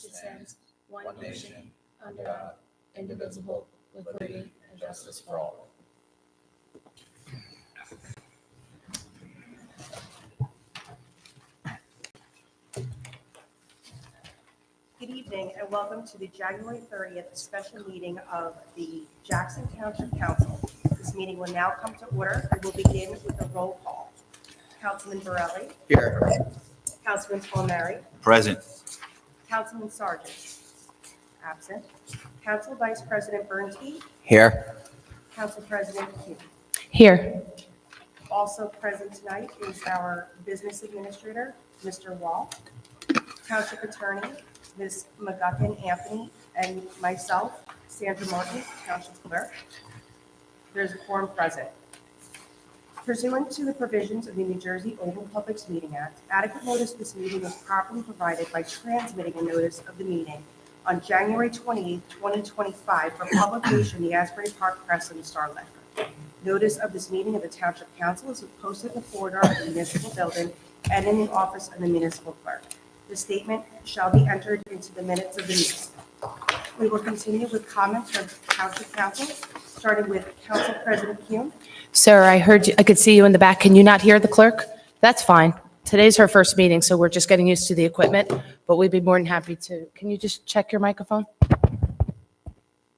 which stands one nation under God, indivisible, with liberty and justice for all. Good evening and welcome to the January 30th special meeting of the Jackson Township Council. This meeting will now come to order and will begin with a roll call. Councilman Borelli. Here. Councilman Palmieri. Present. Councilman Sargent. Absent. Council Vice President Bernstein. Here. Council President Kuhn. Here. Also present tonight is our Business Administrator, Mr. Wall, Township Attorney, Ms. McGuckin Anthony, and myself, Sandra Martin, Township Clerk. There's a quorum present. Pursuant to the provisions of the New Jersey Open Public Meeting Act, adequate notice of this meeting was properly provided by transmitting a notice of the meeting on January 28, 2025 for publication in the Asbury Park Press and the Star Ledger. Notice of this meeting of the Township Council is posted in the corridor of the municipal building and in the office of the municipal clerk. The statement shall be entered into the minutes of the meeting. We will continue with comments from Township Council, starting with Council President Kuhn. Sir, I heard you. I could see you in the back. Can you not hear the clerk? That's fine. Today's her first meeting, so we're just getting used to the equipment, but we'd be more than happy to. Can you just check your microphone?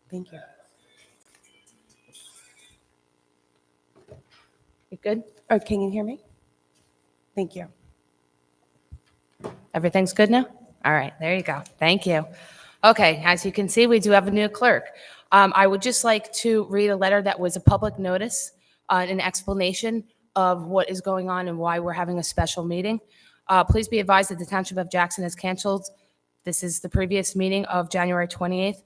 Thank you. You good? Or can you hear me? Thank you. Everything's good now? All right, there you go. Thank you. Okay, as you can see, we do have a new clerk. I would just like to read a letter that was a public notice, an explanation of what is going on and why we're having a special meeting. Please be advised that the Township of Jackson has canceled. This is the previous meeting of January 28th,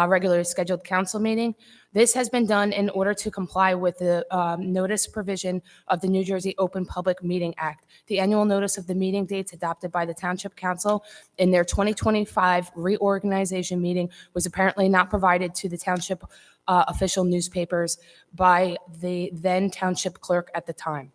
regularly scheduled council meeting. This has been done in order to comply with the notice provision of the New Jersey Open Public Meeting Act. The annual notice of the meeting dates adopted by the Township Council in their 2025 reorganization meeting was apparently not provided to the Township official newspapers by the then Township Clerk at the time.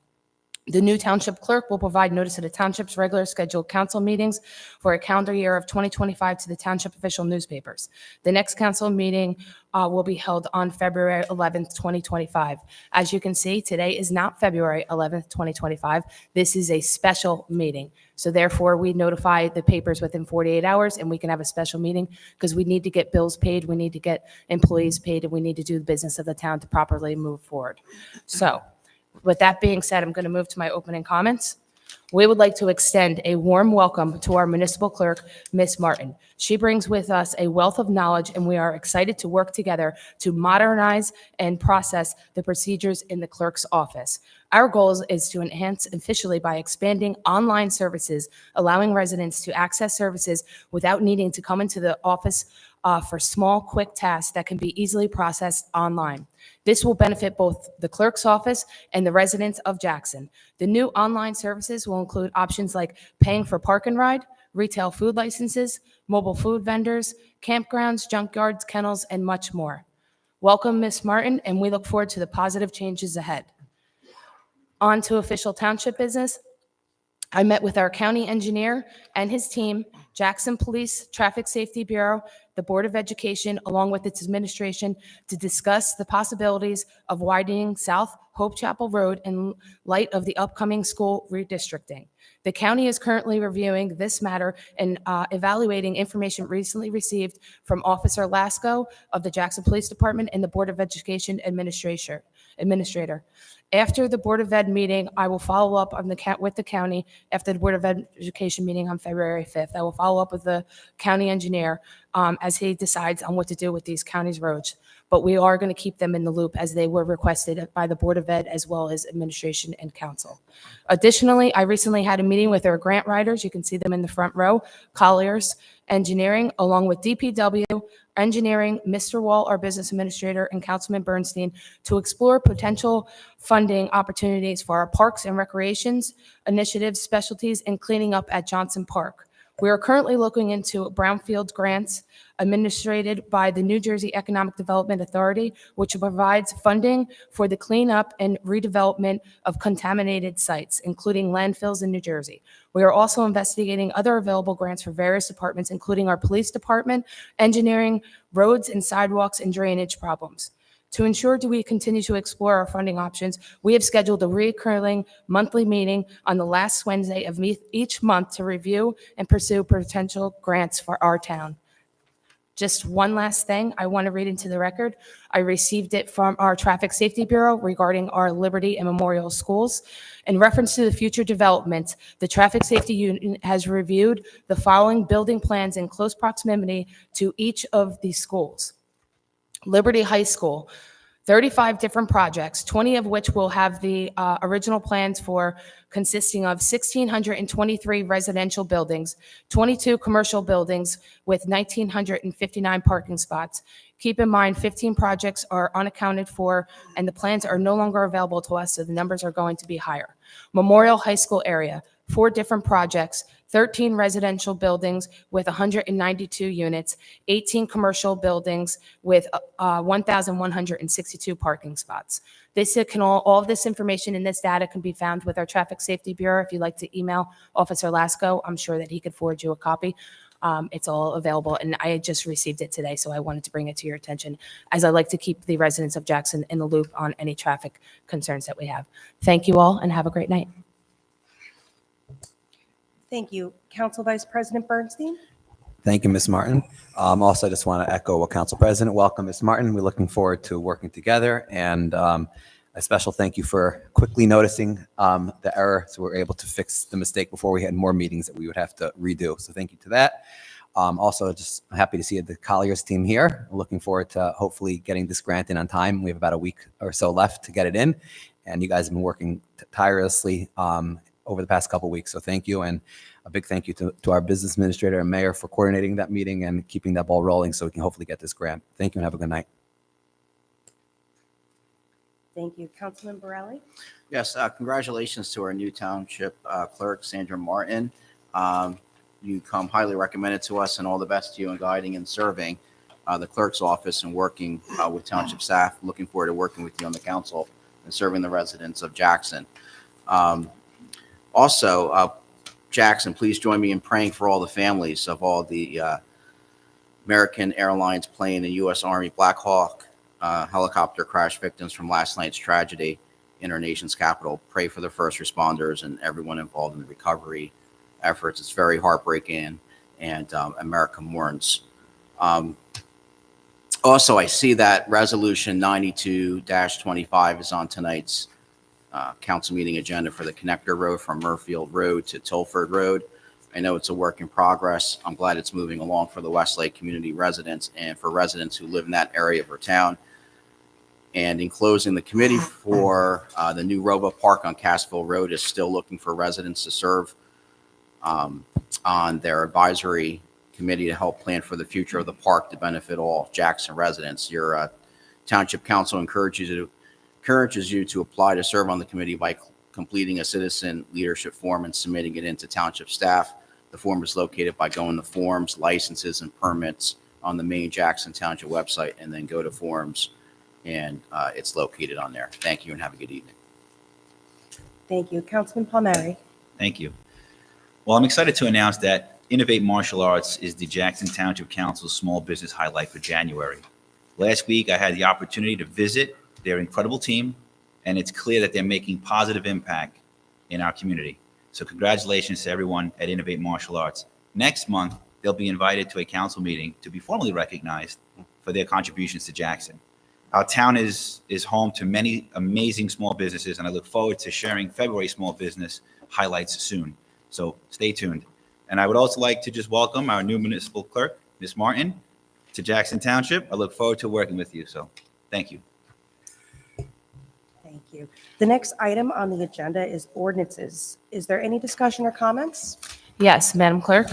The new Township Clerk will provide notice of the Township's regular scheduled council meetings for a calendar year of 2025 to the Township official newspapers. The next council meeting will be held on February 11th, 2025. As you can see, today is not February 11th, 2025. This is a special meeting. So therefore, we notify the papers within 48 hours and we can have a special meeting because we need to get bills paid, we need to get employees paid, and we need to do the business of the town to properly move forward. So, with that being said, I'm going to move to my opening comments. We would like to extend a warm welcome to our municipal clerk, Ms. Martin. She brings with us a wealth of knowledge, and we are excited to work together to modernize and process the procedures in the clerk's office. Our goal is to enhance officially by expanding online services, allowing residents to access services without needing to come into the office for small, quick tasks that can be easily processed online. This will benefit both the clerk's office and the residents of Jackson. The new online services will include options like paying for park and ride, retail food licenses, mobile food vendors, campgrounds, junkyards, kennels, and much more. Welcome, Ms. Martin, and we look forward to the positive changes ahead. On to official township business. I met with our county engineer and his team, Jackson Police Traffic Safety Bureau, the Board of Education, along with its administration, to discuss the possibilities of widening South Hope Chapel Road in light of the upcoming school redistricting. The county is currently reviewing this matter and evaluating information recently received from Officer Lasco of the Jackson Police Department and the Board of Education Administrator. After the Board of Ed meeting, I will follow up on with the county after the Board of Education meeting on February 5th. I will follow up with the county engineer as he decides on what to do with these county's roads. But we are going to keep them in the loop as they were requested by the Board of Ed as well as administration and council. Additionally, I recently had a meeting with our grant writers. You can see them in the front row, Colliers Engineering, along with DPW, Engineering, Mr. Wall, our business administrator, and Councilman Bernstein to explore potential funding opportunities for our parks and recreations, initiatives, specialties, and cleaning up at Johnson Park. We are currently looking into brownfield grants administered by the New Jersey Economic Development Authority, which provides funding for the cleanup and redevelopment of contaminated sites, including landfills in New Jersey. We are also investigating other available grants for various departments, including our police department, engineering, roads and sidewalks, and drainage problems. To ensure we continue to explore our funding options, we have scheduled a recurring monthly meeting on the last Wednesday of each month to review and pursue potential grants for our town. Just one last thing I want to read into the record. I received it from our Traffic Safety Bureau regarding our Liberty and Memorial schools. In reference to the future development, the Traffic Safety Unit has reviewed the following building plans in close proximity to each of these schools. Liberty High School, 35 different projects, 20 of which will have the original plans for, consisting of 1,623 residential buildings, 22 commercial buildings with 1,959 parking spots. Keep in mind, 15 projects are unaccounted for, and the plans are no longer available to us, so the numbers are going to be higher. Memorial High School area, 4 different projects, 13 residential buildings with 192 units, 18 commercial buildings with 1,162 parking spots. All of this information and this data can be found with our Traffic Safety Bureau. If you'd like to email Officer Lasco, I'm sure that he could forward you a copy. It's all available, and I just received it today, so I wanted to bring it to your attention, as I like to keep the residents of Jackson in the loop on any traffic concerns that we have. Thank you all, and have a great night. Thank you. Council Vice President Bernstein? Thank you, Ms. Martin. Also, I just want to echo what Council President. Welcome, Ms. Martin. We're looking forward to working together, and a special thank you for quickly noticing the error, so we're able to fix the mistake before we had more meetings that we would have to redo. So thank you to that. Also, just happy to see the Colliers team here. Looking forward to hopefully getting this grant in on time. We have about a week or so left to get it in, and you guys have been working tirelessly over the past couple of weeks. So thank you, and a big thank you to our business administrator and mayor for coordinating that meeting and keeping that ball rolling so we can hopefully get this grant. Thank you and have a good night. Thank you. Councilman Borelli? Yes, congratulations to our new township clerk, Sandra Martin. You come highly recommended to us, and all the best to you in guiding and serving the clerk's office and working with township staff. Looking forward to working with you on the council and serving the residents of Jackson. Also, Jackson, please join me in praying for all the families of all the American Airlines plane and U.S. Army Black Hawk helicopter crash victims from last night's tragedy in our nation's capital. Pray for the first responders and everyone involved in the recovery efforts. It's very heartbreaking, and America mourns. Also, I see that Resolution 92-25 is on tonight's council meeting agenda for the connector road from Murfield Road to Tilford Road. I know it's a work in progress. I'm glad it's moving along for the Westlake community residents and for residents who live in that area of our town. And in closing, the committee for the new Robo Park on Cassville Road is still looking for residents to serve on their advisory committee to help plan for the future of the park to benefit all Jackson residents. Your township council encourages you to apply to serve on the committee by completing a citizen leadership form and submitting it into township staff. The form is located by going to forms, licenses, and permits on the main Jackson Township website, and then go to forms, and it's located on there. Thank you and have a good evening. Thank you. Councilman Palmieri? Thank you. Well, I'm excited to announce that Innovate Martial Arts is the Jackson Township Council's small business highlight for January. Last week, I had the opportunity to visit their incredible team, and it's clear that they're making positive impact in our community. So congratulations to everyone at Innovate Martial Arts. Next month, they'll be invited to a council meeting to be formally recognized for their contributions to Jackson. Our town is home to many amazing small businesses, and I look forward to sharing February small business highlights soon. So stay tuned. And I would also like to just welcome our new municipal clerk, Ms. Martin, to Jackson Township. I look forward to working with you. So thank you. Thank you. The next item on the agenda is ordinances. Is there any discussion or comments? Yes, Madam Clerk.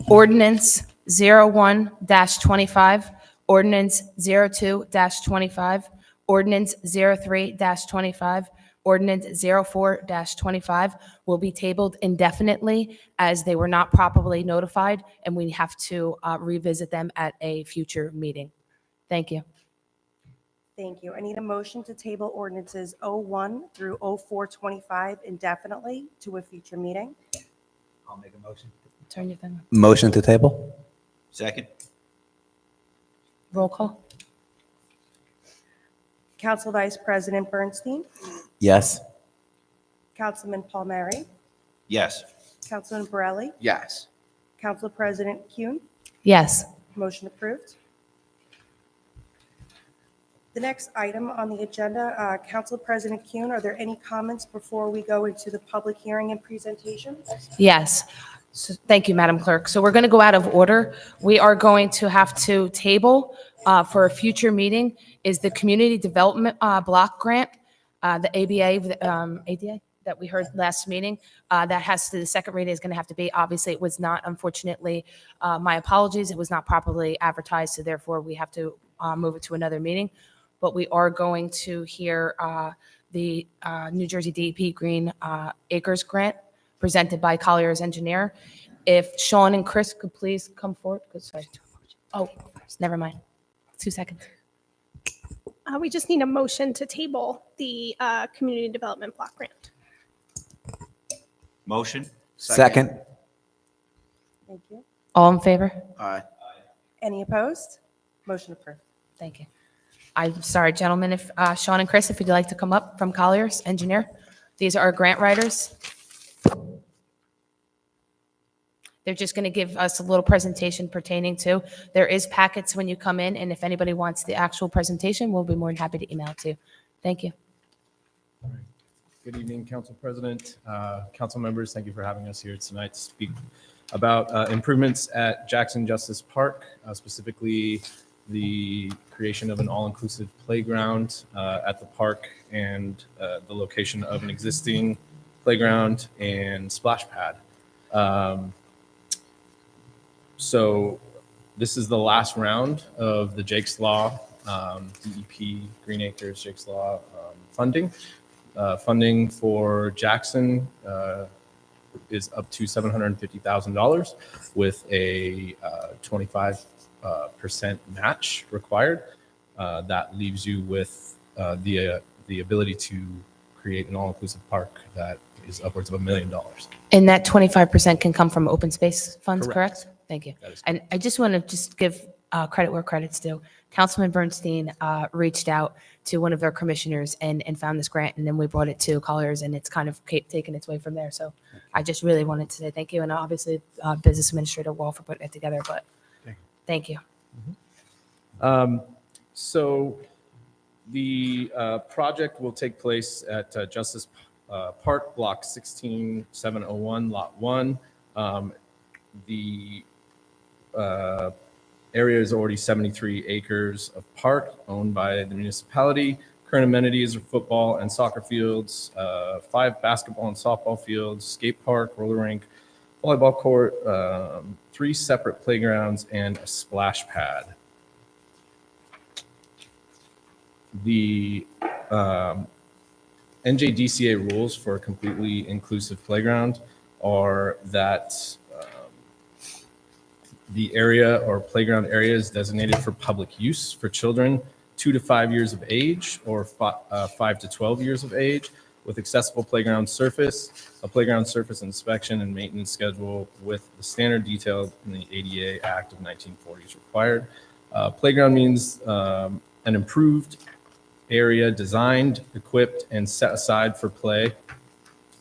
Ordinance 01-25, Ordinance 02-25, Ordinance 03-25, ordinance 04-25 will be tabled indefinitely as they were not properly notified, and we have to revisit them at a future meeting. Thank you. Thank you. I need a motion to table ordinances 01 through 0425 indefinitely to a future meeting. I'll make a motion. Turn your thing on. Motion to table? Second? Roll call. Council Vice President Bernstein, Yes. Councilman Palmieri, Yes. Councilman Borelli, Yes. Council President Kuhn. Yes. Motion approved. The next item on the agenda, Council President Kuhn, are there any comments before we go into the public hearing and presentation? Yes. So, thank you, Madam Clerk. So we're going to go out of order. We are going to have to table for a future meeting is the Community Development Block Grant, the ADA that we heard last meeting. That has to, the second reading is going to have to be, obviously, it was not, unfortunately, my apologies, it was not properly advertised, so therefore we have to move it to another meeting. But we are going to hear the New Jersey DEP Green Acres Grant presented by Collier's Engineer. If Sean and Chris could please come forward. Oh, never mind. 2 seconds. We just need a motion to table the community development block grant. Motion? Second? Thank you. All in favor? Aye. Any opposed? Motion approved. Thank you. I'm sorry, gentlemen, if Sean and Chris, if you'd like to come up from Collier's Engineer. These are our grant writers. They're just going to give us a little presentation pertaining to. There is packets when you come in, and if anybody wants the actual presentation, we'll be more than happy to email it to you. Thank you. Good evening, Council President, council members. Thank you for having us here tonight to speak about improvements at Jackson Justice Park, specifically the creation of an all-inclusive playground at the park and the location of an existing playground and splash pad. So this is the last round of the Jake's Law, DEP, Green Acres, Jake's Law funding. Funding for Jackson is up to $750,000 with a 25% match required. That leaves you with the ability to create an all-inclusive park that is upwards of $1 million. And that 25% can come from open space funds, correct? Thank you. That is And I just want to just give credit where credit's due. Councilman Bernstein reached out to one of their commissioners and found this grant, and then we brought it to Colliers, and it's kind of taken its way from there. So I just really wanted to say thank you, and obviously Business Administrator Wall for putting it together, but thank you. So the project will take place at Justice Park, Block 16701, Lot 1. The area is already 73 acres of park owned by the municipality. Current amenities are football and soccer fields, 5 basketball and softball fields, skate park, roller rink, volleyball court, 3 separate playgrounds, and a splash pad. The NJDCA rules for a completely inclusive playground are that the area or playground area is designated for public use for children 2 to 5 years of age or 5 to 12 years of age, with accessible playground surface, a playground surface inspection and maintenance schedule with the standard detailed in the ADA Act of 1940 is required. Playground means an improved area designed, equipped, and set aside for play.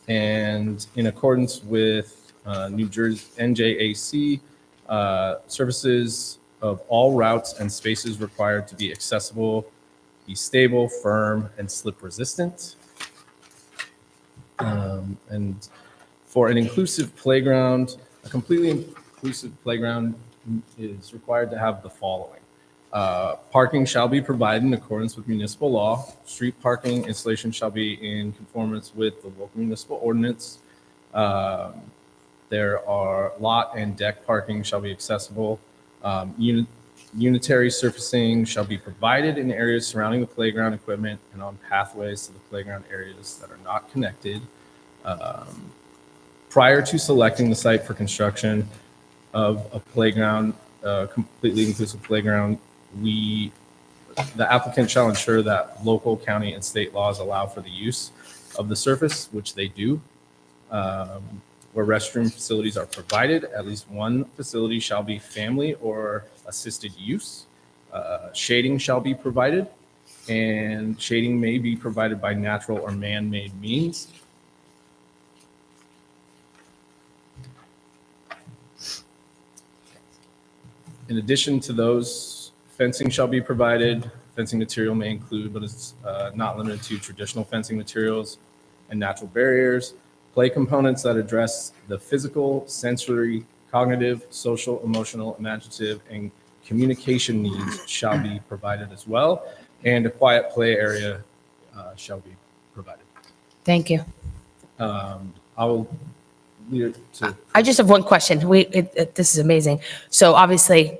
And in accordance with New Jersey NJAC, services of all routes and spaces required to be accessible, be stable, firm, and slip resistant. And for an inclusive playground, a completely inclusive playground is required to have the following. Parking shall be provided in accordance with municipal law. Street parking installation shall be in conformance with the local municipal ordinance. There are lot and deck parking shall be accessible. Unitary surfacing shall be provided in areas surrounding the playground equipment and on pathways to the playground areas that are not connected. Prior to selecting the site for construction of a playground, completely inclusive playground, the applicant shall ensure that local, county, and state laws allow for the use of the surface, which they do. Where restroom facilities are provided, at least one facility shall be family or assisted use. Shading shall be provided, and shading may be provided by natural or man-made means. In addition to those, fencing shall be provided. Fencing material may include, but is not limited to, traditional fencing materials and natural barriers. Play components that address the physical, sensory, cognitive, social, emotional, imaginative, and communication needs shall be provided as well. And a quiet play area shall be provided. Thank you. I will leave it to. I just have one question. This is amazing. So obviously,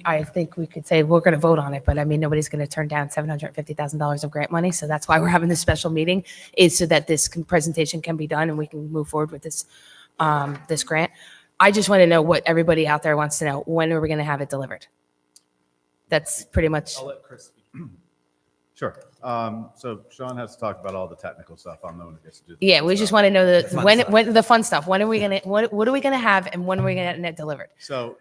I think we could say we're going to vote on it, but I mean, nobody's going to turn down $750,000 of grant money. So that's why we're having this special meeting, is so that this presentation can be done and we can move forward with this, this grant. I just want to know what everybody out there wants to know. When are we going to have it delivered? That's pretty much. I'll let Chris speak. Sure. So Sean has to talk about all the technical stuff. I'm the one who gets to do. Yeah, we just want to know the fun when stuff. the fun stuff. When are we gonna what are we gonna have, and when are we gonna get it delivered? So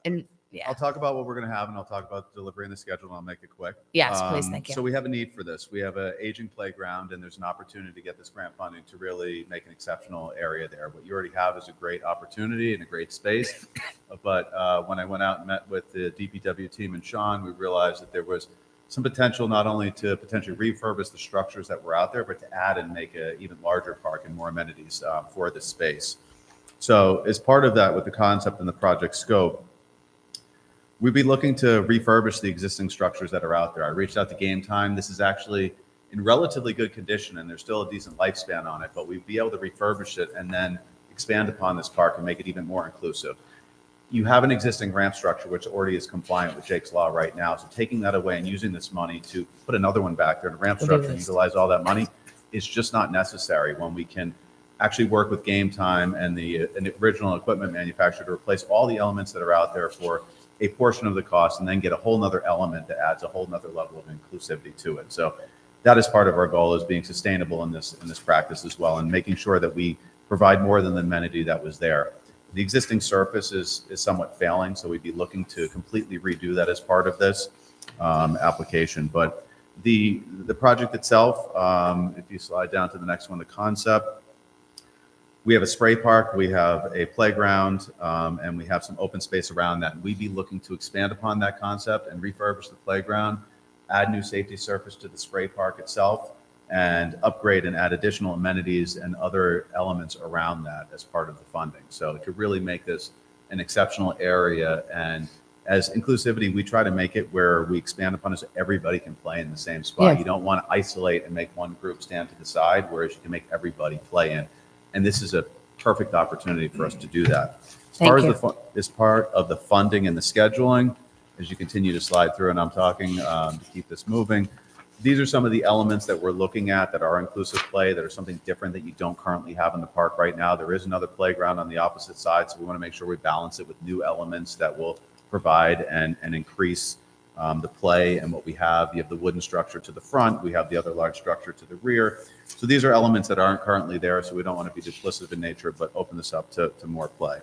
And yeah, I'll talk about what we're going to have, and I'll talk about delivery and the schedule, and I'll make it quick. Yes, please, thank you. So we have a need for this. We have an aging playground, and there's an opportunity to get this grant funding to really make an exceptional area there. What you already have is a great opportunity and a great space. But when I went out and met with the DPW team and Sean, we realized that there was some potential not only to potentially refurbish the structures that were out there, but to add and make an even larger park and more amenities for this space. So as part of that, with the concept and the project scope, we'd be looking to refurbish the existing structures that are out there. I reached out to Game Time. This is actually in relatively good condition, and there's still a decent lifespan on it, but we'd be able to refurbish it and then expand upon this park and make it even more inclusive. You have an existing ramp structure, which already is compliant with Jake's Law right now. So taking that away and using this money to put another one back there in a ramp structure and utilize all that money is just not necessary when we can actually work with Game Time and the original equipment manufacturer to replace all the elements that are out there for a portion of the cost, and then get a whole nother element that adds a whole nother level of inclusivity to it. So that is part of our goal, is being sustainable in this practice as well, and making sure that we provide more than the amenity that was there. The existing surface is somewhat failing, so we'd be looking to completely redo that as part of this application. But the project itself, if you slide down to the next one, the concept, we have a spray park, we have a playground, and we have some open space around that. We'd be looking to expand upon that concept and refurbish the playground, add new safety surface to the spray park itself, and upgrade and add additional amenities and other elements around that as part of the funding. So to really make this an exceptional area, and as inclusivity, we try to make it where we expand upon it so everybody can play in the same spot. Yeah. You don't want to isolate and make one group stand to the side, whereas you can make everybody play in. And this is a perfect opportunity for us to do that. As part of the funding and the scheduling, as you continue to slide through, and I'm talking to keep this moving, these are some of the elements that we're looking at that are inclusive play, that are something different that you don't currently have in the park right now. There is another playground on the opposite side, so we want to make sure we balance it with new elements that will provide and increase the play and what we have. You have the wooden structure to the front. We have the other large structure to the rear. So these are elements that aren't currently there, so we don't want to be duplicative in nature, but open this up to more play.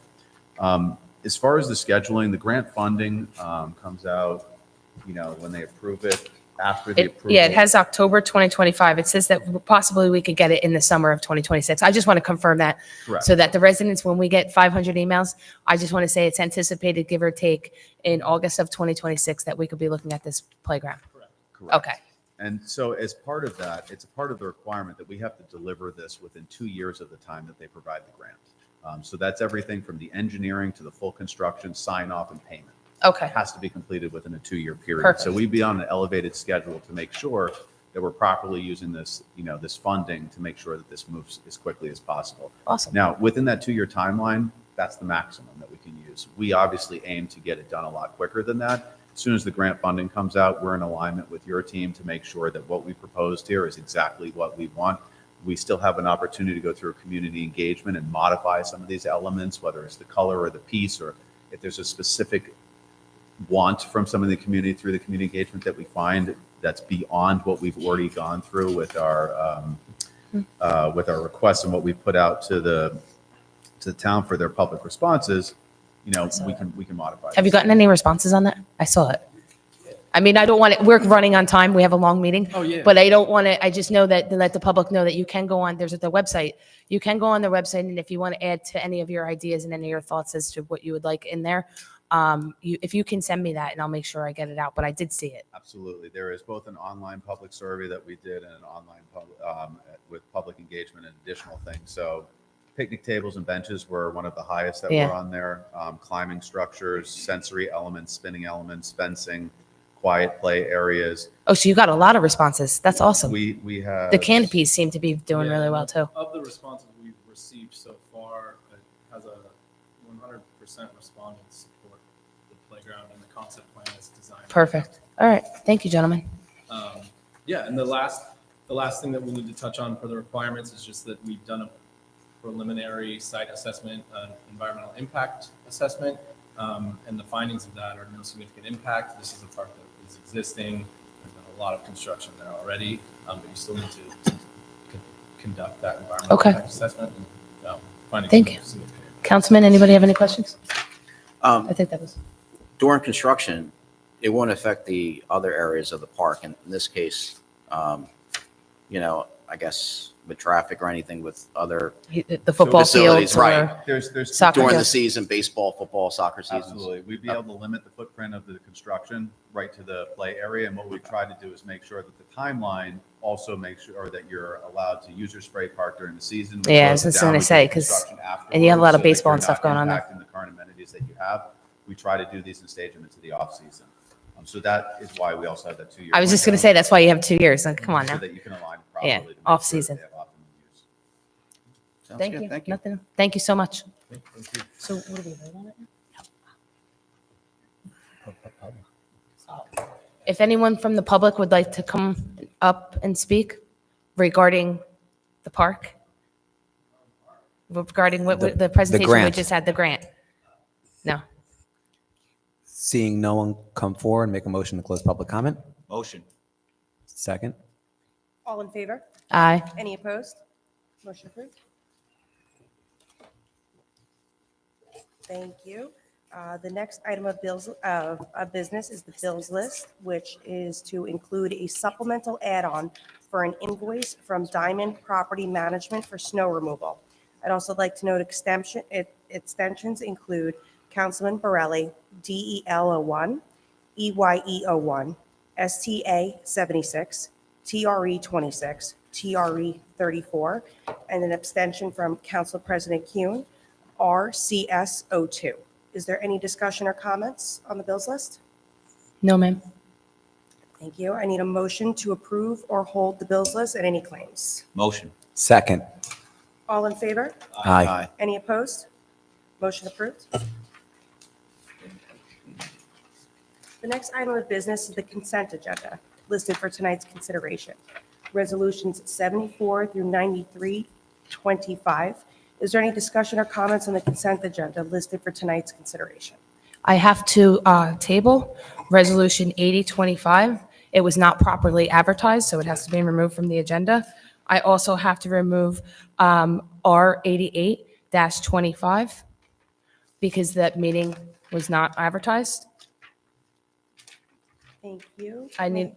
As far as the scheduling, the grant funding comes out, when they approve it, after the approval. Yeah, it has October 2025. It says that possibly we could get it in the summer of 2026. I just want to confirm that. Correct. So that the residents, when we get 500 emails, I just want to say it's anticipated, give or take, in August of 2026 that we could be looking at this playground. Correct. Okay. And so as part of that, it's a part of the requirement that we have to deliver this within 2 years of the time that they provide the grant. So that's everything from the engineering to the full construction, sign off, and payment. Okay. Has to be completed within a 2-year period. Perfect. So we'd be on an elevated schedule to make sure that we're properly using this, this funding to make sure that this moves as quickly as possible. Awesome. Now, within that 2-year timeline, that's the maximum that we can use. We obviously aim to get it done a lot quicker than that, As soon as the grant funding comes out, we're in alignment with your team to make sure that what we proposed here is exactly what we want. We still have an opportunity to go through community engagement and modify some of these elements, whether it's the color or the piece, or if there's a specific want from some of the community through the community engagement that we find that's beyond what we've already gone through with our requests and what we put out to the town for their public responses. You know, we can modify. Have you gotten any responses on that? I saw it. I mean, I don't want it, we're running on time. We have a long meeting. Oh, yeah. But I don't want to, I just know that, to let the public know that you can go on, there's the website. You can go on the website, and if you want to add to any of your ideas and any of your thoughts as to what you would like in there, if you can send me that, and I'll make sure I get it out, but I did see it. Absolutely. There is both an online public survey that we did and an online with public engagement and additional things. So picnic tables and benches were one of the highest that Yeah. were on there. Climbing structures, sensory elements, spinning elements, fencing, quiet play areas. Oh, so you got a lot of responses. That's awesome. We have The canopies seem to be doing Yeah, really well too. Of the responses we've received so far, it has a 100% respondent support the playground and the concept plan is designed. Perfect. All right. Thank you, gentlemen. Yeah, and the last thing that we need to touch on for the requirements is just that we've done a preliminary site assessment, environmental impact assessment, and the findings of that are no significant impact. This is a park that is existing. There's been a lot of construction there already, but you still need to conduct that environmental Okay. impact assessment. And, findings Thank of you. significant impact. Councilman, anybody have any questions? I think that was. During construction, it won't affect the other areas of the park. And in this case, you know, I guess with traffic or anything with other The football facilities, fields right. or there's soccer during the fields. season, baseball, football, soccer seasons. Absolutely. We'd be able to limit the footprint of the construction right to the play area. And what we try to do is make sure that the timeline also makes sure that you're allowed to user spray park during the season. We Yeah, I close was it just down gonna with say, the 'cause- construction and you have a lot of afterwards so that baseball you're and stuff not going on there. impacting the current amenities that you have. We try to do these and stage them into the off season. So that is why we also have that 2 year. I was just going to say, that's why you have 2 years. Like, come on So now. that you can align properly. Yeah, to make off sure that season. they have optimum use. Sounds Thank good. you. Thank you. Nothing. Thank you so much. Thank you. So what do we vote on it now? If anyone from the public would like to come up and speak regarding the park, regarding what the presentation we grant. just had, the grant. No. Seeing no one come forward, make a motion to close public comment. Motion. Second. All in favor? Aye. Any opposed? Motion approved. Thank you. The next item of bills, of business is the bills list, which is to include a supplemental add-on for an invoice from Diamond Property Management for snow removal. I'd also like to note extensions include Councilman Borelli, DEL01, EYE01, STA 76, TRE 26, TRE 34, and an abstention from Council President Kuhn, RCS 02. Is there any discussion or comments on the bills list? No, ma'am. Thank you. I need a motion to approve or hold the bills list and any claims. Motion. Second. All in favor? Aye. Any opposed? Motion approved. The next item of business is the consent agenda listed for tonight's consideration. Resolutions 74 through 9325. Is there any discussion or comments on the consent agenda listed for tonight's consideration? I have to table Resolution 8025. It was not properly advertised, so it has to be removed from the agenda. I also have to remove R88-25 because that meeting was not advertised. Thank you. I need,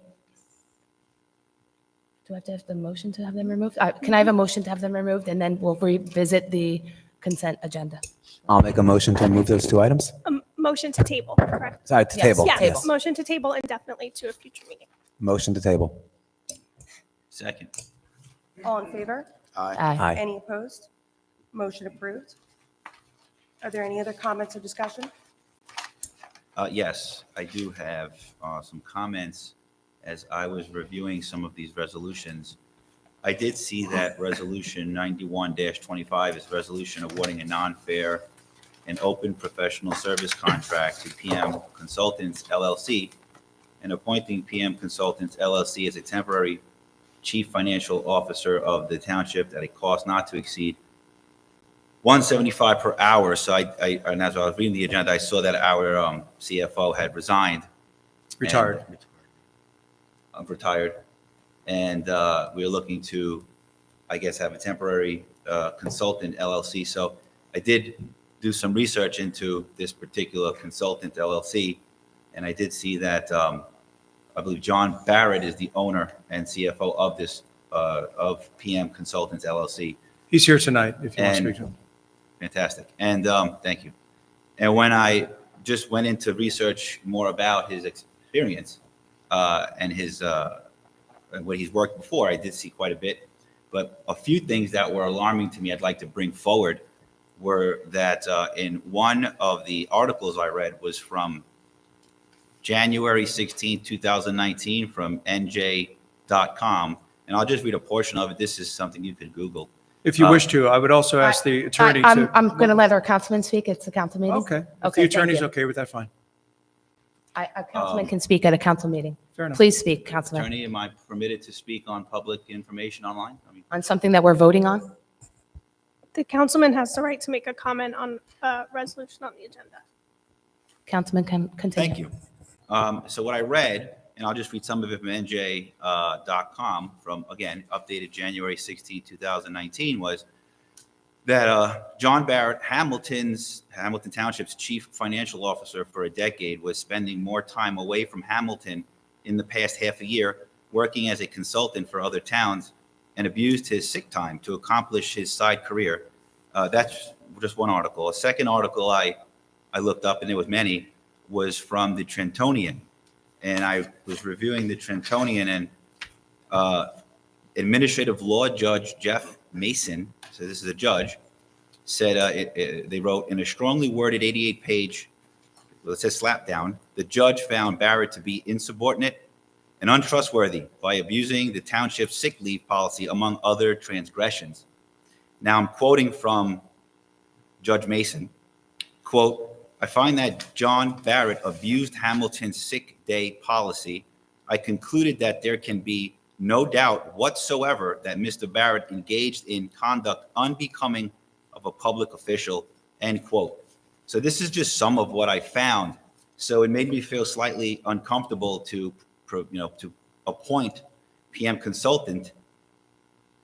do I have to have the motion to have them removed? Can I have a motion to have them removed, and then we'll revisit the consent agenda? I'll make a motion to remove those two items. Motion to table, correct? Sorry, to Yes, table. Yes, table. motion to table indefinitely to a future meeting. Motion to table. Second. All in favor? Aye. Aye. Any opposed? Motion approved. Are there any other comments or discussion? Yes, I do have some comments as I was reviewing some of these resolutions. I did see that Resolution 91-25 is resolution awarding a non-fair an open professional service contract to PM Consultants LLC and appointing PM Consultants LLC as a temporary chief financial officer of the township at a cost not to exceed $175 per hour. So and as I was reading the agenda, I saw that our CFO had resigned. Retired. Retired. And we are looking to, I guess, have a temporary consultant LLC. So I did do some research into this particular consultant LLC, and I did see that I believe John Barrett is the owner and CFO of this of PM Consultants LLC. He's here tonight if you want to And- speak to him. Fantastic. And thank you. And when I just went into research more about his experience and his and what he's worked before, I did see quite a bit. But a few things that were alarming to me I'd like to bring forward were that in one of the articles I read was from January 16, 2019 from NJ.com. And I'll just read a portion of it. This is something you could Google. If you wish to, I would also ask the attorney I'm to. going to let our councilman speak. It's a council meeting. Okay. If Okay, the thank attorney's you. okay with that, fine. A councilman can speak at a council meeting. Fair enough. Please speak, councilman, Attorney, am I permitted to speak on public information online? I mean, on something that we're voting on. The councilman has the right to make a comment on a resolution on the agenda. Councilman can continue. Thank you. So what I read, and I'll just read some of it from NJ.com from, again, updated January 16, 2019, was that John Barrett, Hamilton Township's chief financial officer for a decade, was spending more time away from Hamilton in the past half a year, working as a consultant for other towns, and abused his sick time to accomplish his side career. That's just one article. A second article I looked up, and there was many, was from the Trentonian. And I was reviewing the Trentonian, and administrative law judge Jeff Mason, so this is a judge, said they wrote in a strongly worded 88-page, well, it says slap down, the judge found Barrett to be insubordinate and untrustworthy by abusing the township's sick leave policy, among other transgressions. Now I'm quoting from Judge Mason, quote, I find that John Barrett abused Hamilton's sick day policy. I concluded that there can be no doubt whatsoever that Mr. Barrett engaged in conduct unbecoming of a public official, end quote. So this is just some of what I found. So it made me feel slightly uncomfortable to appoint PM consultant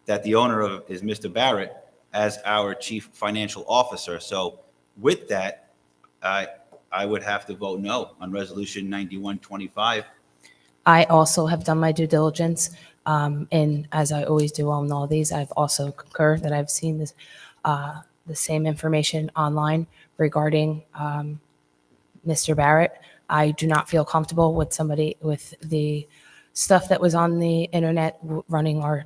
that the owner of is Mr. Barrett as our chief financial officer. So with that, I would have to vote no on resolution 9125. I also have done my due diligence, and as I always do on all these, I've also concurred that I've seen this, the same information online regarding Mr. Barrett. I do not feel comfortable with the stuff that was on the internet running our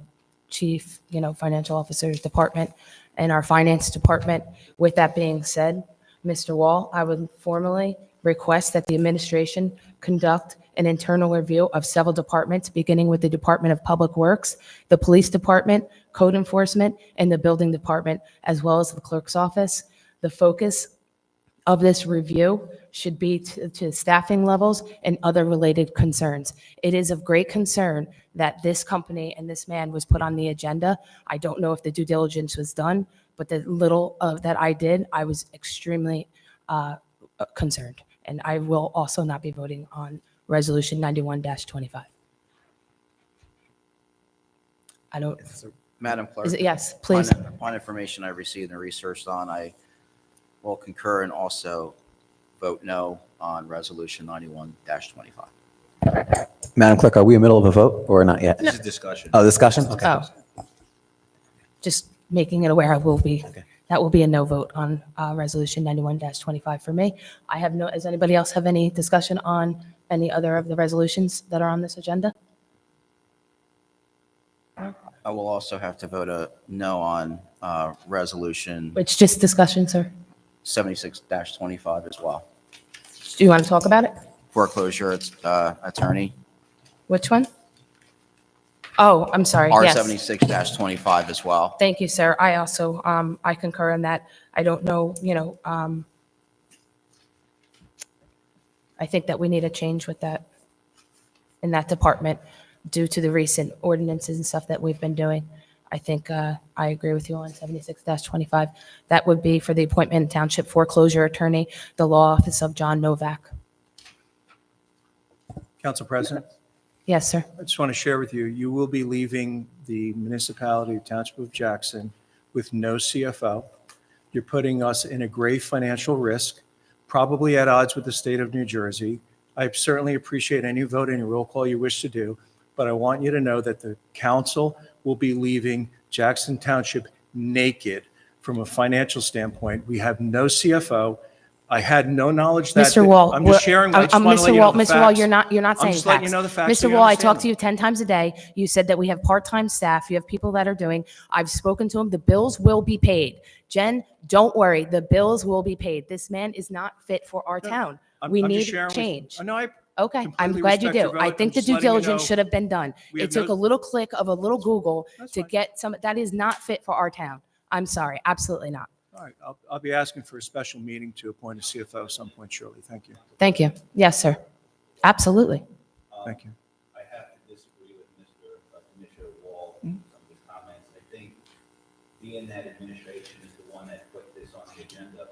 chief, financial officer's department and our finance department. With that being said, Mr. Wall, I would formally request that the administration conduct an internal review of several departments, beginning with the Department of Public Works, the Police Department, Code Enforcement, and the Building Department, as well as the Clerk's Office. The focus of this review should be to staffing levels and other related concerns. It is of great concern that this company and this man was put on the agenda. I don't know if the due diligence was done, but the little that I did, I was extremely concerned. And I will also not be voting on Resolution 91-25. I don't, Madam Clerk. is it, yes, please. Upon information I received and researched on, I will concur and also vote no on resolution 91-25. Madam Clerk, are we in the middle of a vote or not yet? This is discussion. Oh, discussion? Okay. Oh. Just making it aware, that will be a no vote on Resolution 91-25 for me. I have no, does anybody else have any discussion on any other of the resolutions that are on this agenda? I will also have to vote a no on resolution It's just discussion, sir. 76-25 as well. Do you want to talk about it? Foreclosure attorney, Which one? Oh, I'm sorry, yes. R76-25 as well. Thank you, sir. I also, I concur in that. I don't know, I think that we need a change with that, in that department, due to the recent ordinances and stuff that we've been doing. I think I agree with you on 76-25. That would be for the appointment township foreclosure attorney, the law office of John Novak. Council President, Yes, sir. I just want to share with you, you will be leaving the municipality of Township of Jackson with no CFO. You're putting us in a grave financial risk, probably at odds with the state of New Jersey. I certainly appreciate any vote, any roll call you wish to do, but I want you to know that the council will be leaving Jackson Township naked from a financial standpoint. We have no CFO. I had no knowledge that. Mr. Wall, I'm just sharing. I just want to let Mr. you know Wall, the Mr. Wall, facts. you're not I'm saying just letting you facts. know the facts so Mr. you Wall, I understand talked to you 10 times a day. You said that we have part-time staff. You have people that are doing. I've spoken to them. The bills will be paid. Jen, don't worry. The bills will be paid. This man is not fit for our town. We I'm just need sharing with you. change. I know I Okay, I'm completely glad you respect your do. I vote. think I'm the just due letting you diligence know should have been done. we It have took no- a little click of a little Google That's to fine. get some, that is not fit for our town. I'm sorry, absolutely not. All right, I'll be asking for a special meeting to appoint a CFO at some point shortly. Thank you. Thank you. Yes, sir. Absolutely. Thank you. I have to disagree with Commissioner Wall on some of his comments. I think being that administration is the one that put this on the agenda,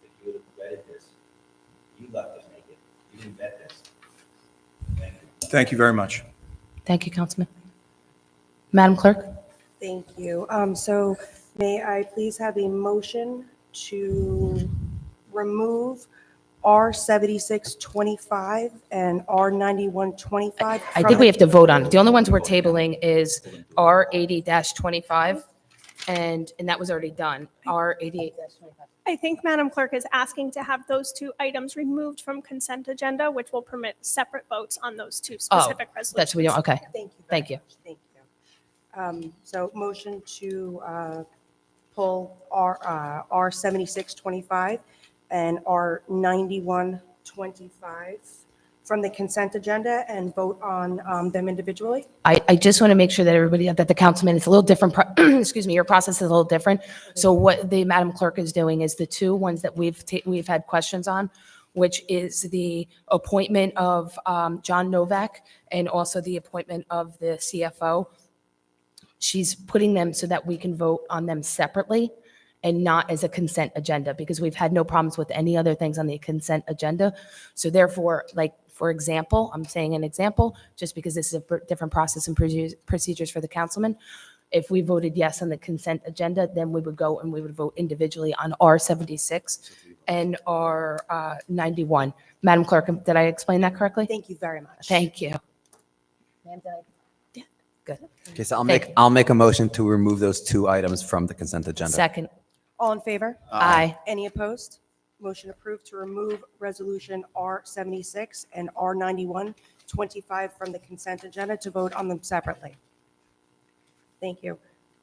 if you would have vetted this, you left us naked. You didn't vet this. Thank you. Thank you very much. Thank you, Councilman. Madam Clerk? Thank you. So may I please have a motion to remove R7625 and R9125? I think we have to vote on it. The only ones we're tabling is R80-25, and that was already done. R88-25. I think Madam Clerk is asking to have those two items removed from consent agenda, which will permit separate votes on those two specific resolutions. Oh, That's what we don't, okay. Thank you. Thank you. Thank you. So motion to pull R7625 and R9125 from the consent agenda and vote on them individually? I just want to make sure that everybody, that the councilman, it's a little different, excuse me, your process is a little different. So what the Madam Clerk is doing is the two ones that we've had questions on, which is the appointment of John Novak and also the appointment of the CFO. She's putting them so that we can vote on them separately and not as a consent agenda, because we've had no problems with any other things on the consent agenda. So therefore, like, for example, I'm saying an example, just because this is a different process and procedures for the councilman. If we voted yes on the consent agenda, then we would go and we would vote individually on R76 and R91. Madam Clerk, did I explain that correctly? Thank you very much. Thank you. Good. Okay, so Thank you. I'll make a motion to remove those two items from the consent agenda. Second. All in favor? Aye. Any opposed? Motion approved to remove Resolution R76 and R9125 from the consent agenda to vote on them separately. Thank you.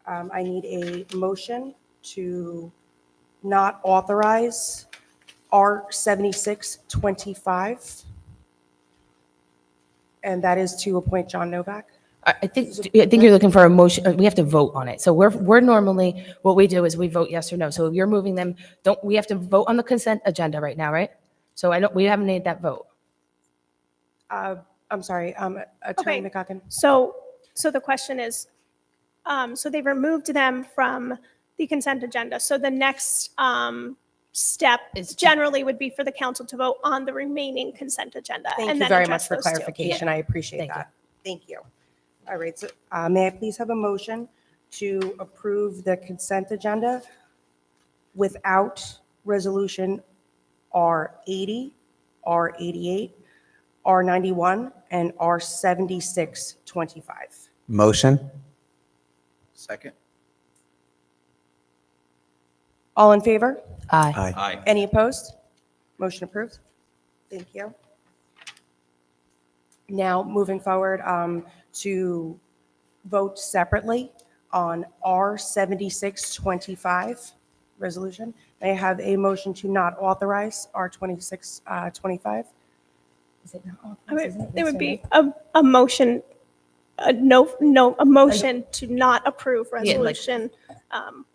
I need a motion to not authorize R7625, and that is to appoint John Novak. I think you're looking for a motion. We have to vote on it. So we're normally, what we do is we vote yes or no. So if you're moving them, we have to vote on the consent agenda right now, right? So we haven't made that vote. I'm sorry, Attorney Okay. McGuckin. So the question is, so they've removed them from the consent agenda. So the next step Is- generally would be for the council to vote on the remaining consent agenda. Thank and you then very address much for those two. clarification. I appreciate Thank you. that. Thank you. All right, so may I please have a motion to approve the consent agenda without Resolution R80, R88, R91, and R7625? Motion? Second? All in favor? Aye. Aye. Aye. Any opposed? Motion approved. Thank you. Now, moving forward to vote separately on R7625 resolution. May I have a motion to not authorize R2625? Is it not authorized? There would be a motion a motion to not approve Yeah, like- resolution,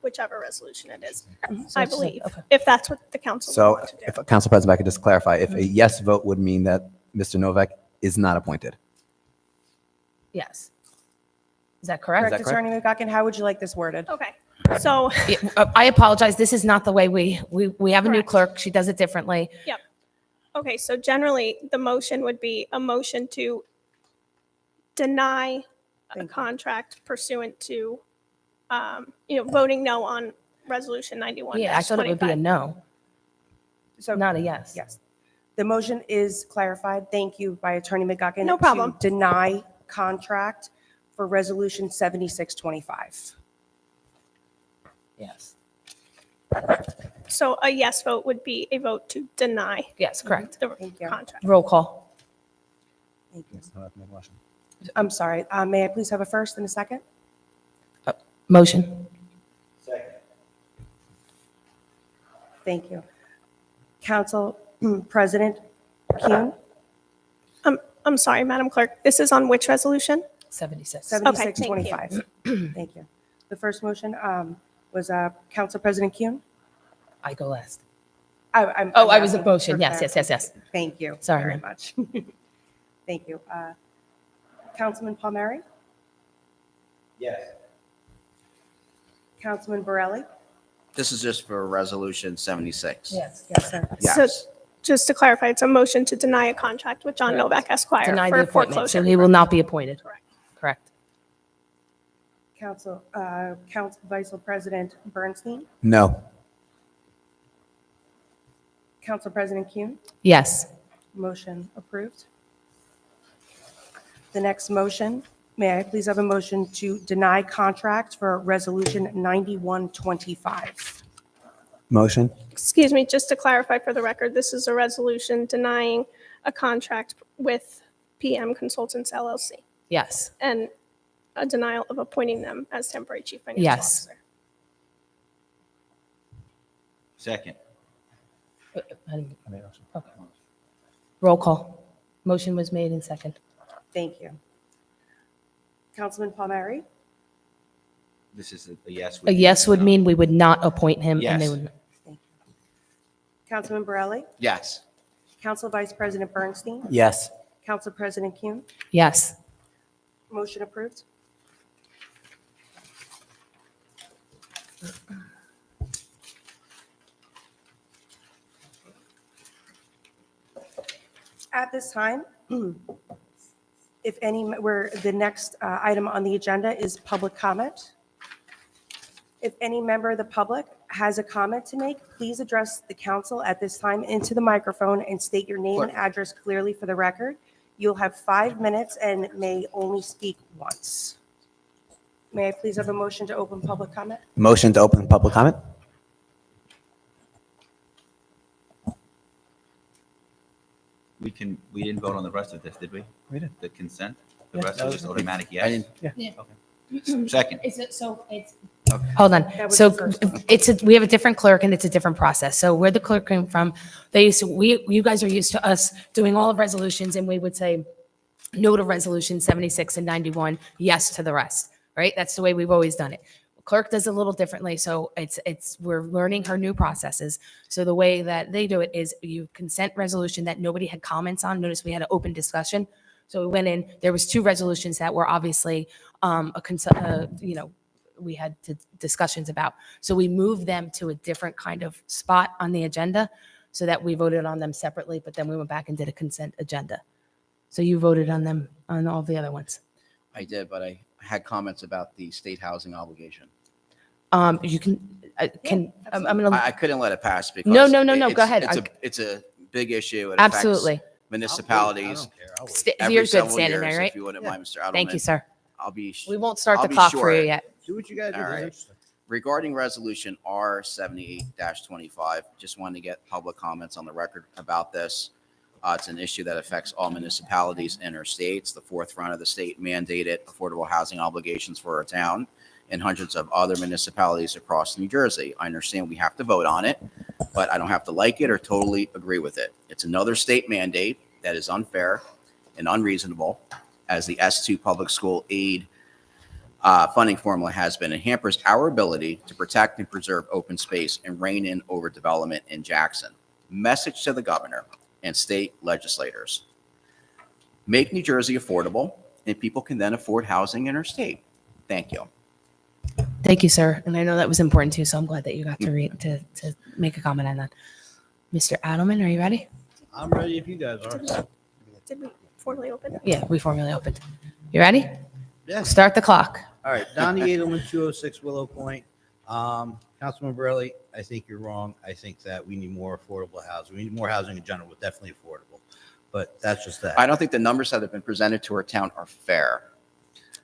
whichever resolution it is, So I it's just- believe, okay. if that's what the council would So want to do. if Council President, if I could just clarify, if a yes vote would mean that Mr. Novak is not appointed. Yes. Is that correct? Correct, Attorney McGuckin, how would you like this worded? Okay, so, Yeah, I apologize. This is not the way we have a new Correct. clerk. She does it differently. okay, so generally, the motion would be a motion to deny a Thank you. contract pursuant to, voting no on Resolution 91. Yeah, I thought it would be a no, So, not a yes. yes. The motion is clarified. Thank you by Attorney McGuckin. No problem. To deny contract for Resolution 7625. Yes. So a yes vote would be a vote to deny Yes, correct. the Thank you. contract. Roll call. Thank you. I'm sorry. May I please have a first and a second? Motion. Thank you. Council President Kuhn, I'm sorry, Madam Clerk, this is on which resolution? 76. thank you. 7625. Thank you. The first motion was Council President Kuhn? I go last. I'm I was a asking motion. for Yes. Thank you Sorry, very ma'am. much. Thank you. Councilman Palmieri? Yes. Councilman Borelli? This is just for Resolution 76. Yes. Yes, sir. So Yes. just to clarify, it's a motion to deny a contract with John Correct. Novak Esquire Deny the for appointment, foreclosure. so he will not be appointed. Correct. Correct. Council Vice President Bernstein? No. Council President Kuhn? Yes. Motion approved. The next motion, may I please have a motion to deny contract for Resolution 9125? Motion? Excuse me, just to clarify for the record, this is a resolution denying a contract with PM Consultants LLC Yes. and a denial of appointing them as temporary chief financial Yes. officer. Second. Okay. Roll call. Motion was made in second. Thank you. Councilman Palmieri? This is a yes. A yes would mean we would not appoint him and they Yes. would. Councilman Borelli? Yes. Council Vice President Bernstein? Yes. Council President Kuhn? Yes. Motion approved. At this time, if any, the next item on the agenda is public comment. If any member of the public has a comment to make, please address the council at this time into the microphone and state your name and address clearly for the record. You'll have 5 minutes and may only speak once. May I please have a motion to open public comment? Motion to open public comment? We didn't vote on the rest of this, did we? We did. The consent? The rest is just automatic I yes? didn't, Second. Is it, so it's. Hold on. That was So the first one. we have a different clerk and it's a different process. So where the clerk came from, you guys are used to us doing all of resolutions and we would say no to resolution 76 and 91, yes to the rest, right? That's the way we've always done it. Clerk does it a little differently. So we're learning her new processes. So the way that they do it is you consent resolution that nobody had comments on. Notice we had an open discussion. So we went in, there was 2 resolutions that were obviously, we had discussions about. So we moved them to a different kind of spot on the agenda so that we voted on them separately, but then we went back and did a consent agenda. So you voted on them, on all the other ones. I did, but I had comments about the state housing obligation. You can, I'm going I to, couldn't let it pass because. No, go it's- ahead. It's a big issue. It affects absolutely. municipalities. every You're good several standing years, there, right? If you wouldn't mind, Mr. Edelman. Thank you, sir. I'll be. We won't start I'll the be clock for short. you yet. Do what you got to do. All right. Regarding Resolution R78-25, just wanted to get public comments on the record about this. It's an issue that affects all municipalities in our states. The forefront of the state mandated affordable housing obligations for our town and hundreds of other municipalities across New Jersey. I understand we have to vote on it, but I don't have to like it or totally agree with it. It's another state mandate that is unfair and unreasonable as the S2 public school aid funding formula has been, and hampers our ability to protect and preserve open space and rein in overdevelopment in Jackson. Message to the governor and state legislators. Make New Jersey affordable, and people can then afford housing in our state. Thank you. Thank you, sir. And I know that was important too, so I'm glad that you got to read to make a comment on that. Mr. Adelman, are you ready? I'm ready if you guys are. Did we formally open? Yeah, we formally opened. You ready? Yeah. Start the clock. All right. Donnie Edelman, 206 Willow Point. Councilman Borelli, I think you're wrong. I think that we need more affordable housing. We need more housing in general, but definitely affordable. But that's just that. I don't think the numbers that have been presented to our town are fair,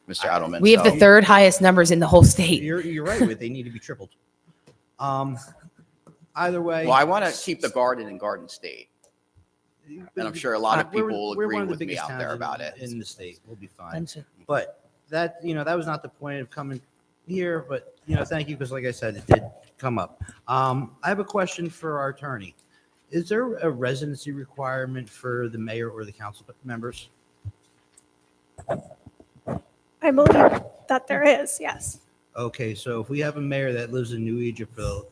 Mr. Adelman. We have the so- third highest numbers in the whole state. You're right. They need to be tripled. Either way. Well, I want to keep the garden in Garden State, and I'm sure a lot of people will We're agree one of the with me biggest out there towns about it. in the state. We'll be fine. Understood. But that, that was not the point of coming here, but, thank you, because like I said, it did come up. I have a question for our attorney. Is there a residency requirement for the mayor or the council members? I believe that there is, yes. Okay, so if we have a mayor that lives in New Egypt for,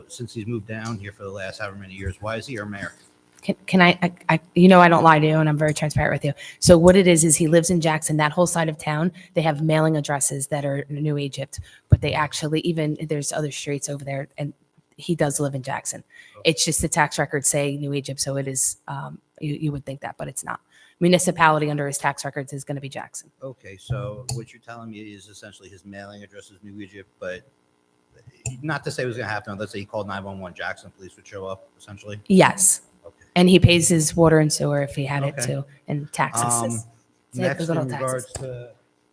since he's moved down here for the last however many years, why is he our mayor? Can I I don't lie to you and I'm very transparent with you. So what it is he lives in Jackson, that whole side of town, they have mailing addresses that are New Egypt, but they actually, even there's other streets over there and he does live in Jackson. It's just the tax records say New Egypt. So it is, you would think that, but it's not. Municipality under his tax records is going to be Jackson. Okay, so what you're telling me is essentially his mailing address is New Egypt, but not to say it was going to happen. Let's say he called 911, Jackson police would show up, essentially. Yes. Okay. And he pays his water and sewer if he had it Okay. too, and taxes. Next, Those in little regards taxes. to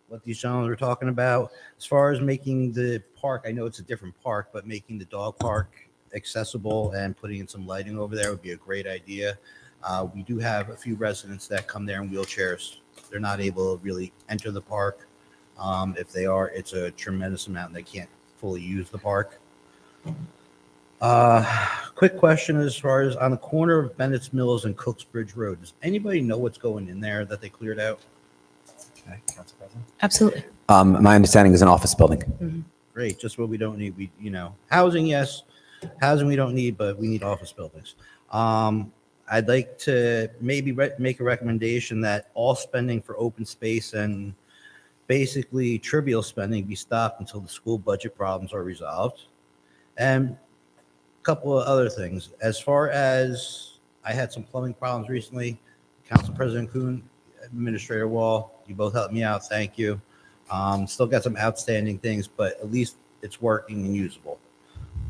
what these gentlemen were talking about, as far as making the park, I know it's a different park, but making the dog park accessible and putting in some lighting over there would be a great idea. We do have a few residents that come there in wheelchairs. They're not able to really enter the park. If they are, it's a tremendous amount, and they can't fully use the park. Quick question as far as on the corner of Bennett's Mills and Cooks Bridge Road, does anybody know what's going in there that they cleared out? Okay, Council President. Absolutely. My understanding is an office building. Great, just what we don't need. We, housing, yes. Housing we don't need, but we need office buildings. I'd like to maybe make a recommendation that all spending for open space and basically trivial spending be stopped until the school budget problems are resolved. And a couple of other things. As far as I had some plumbing problems recently, Council President Kuhn, Administrator Wall, you both helped me out. Thank you. Still got some outstanding things, but at least it's working and usable.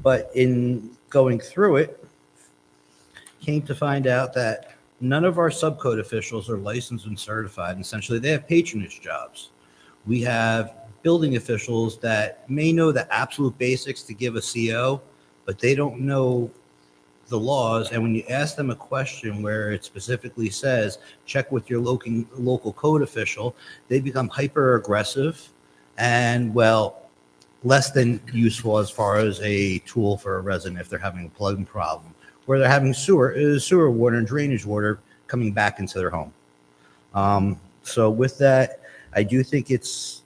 But in going through it, came to find out that none of our subcode officials are licensed and certified. And essentially, they have patronage jobs. We have building officials that may know the absolute basics to give a CO, but they don't know the laws. And when you ask them a question where it specifically says, check with your local code official, they become hyper aggressive and, less than useful as far as a tool for a resident if they're having a plumbing problem, where they're having sewer water and drainage water coming back into their home. So with that, I do think it's,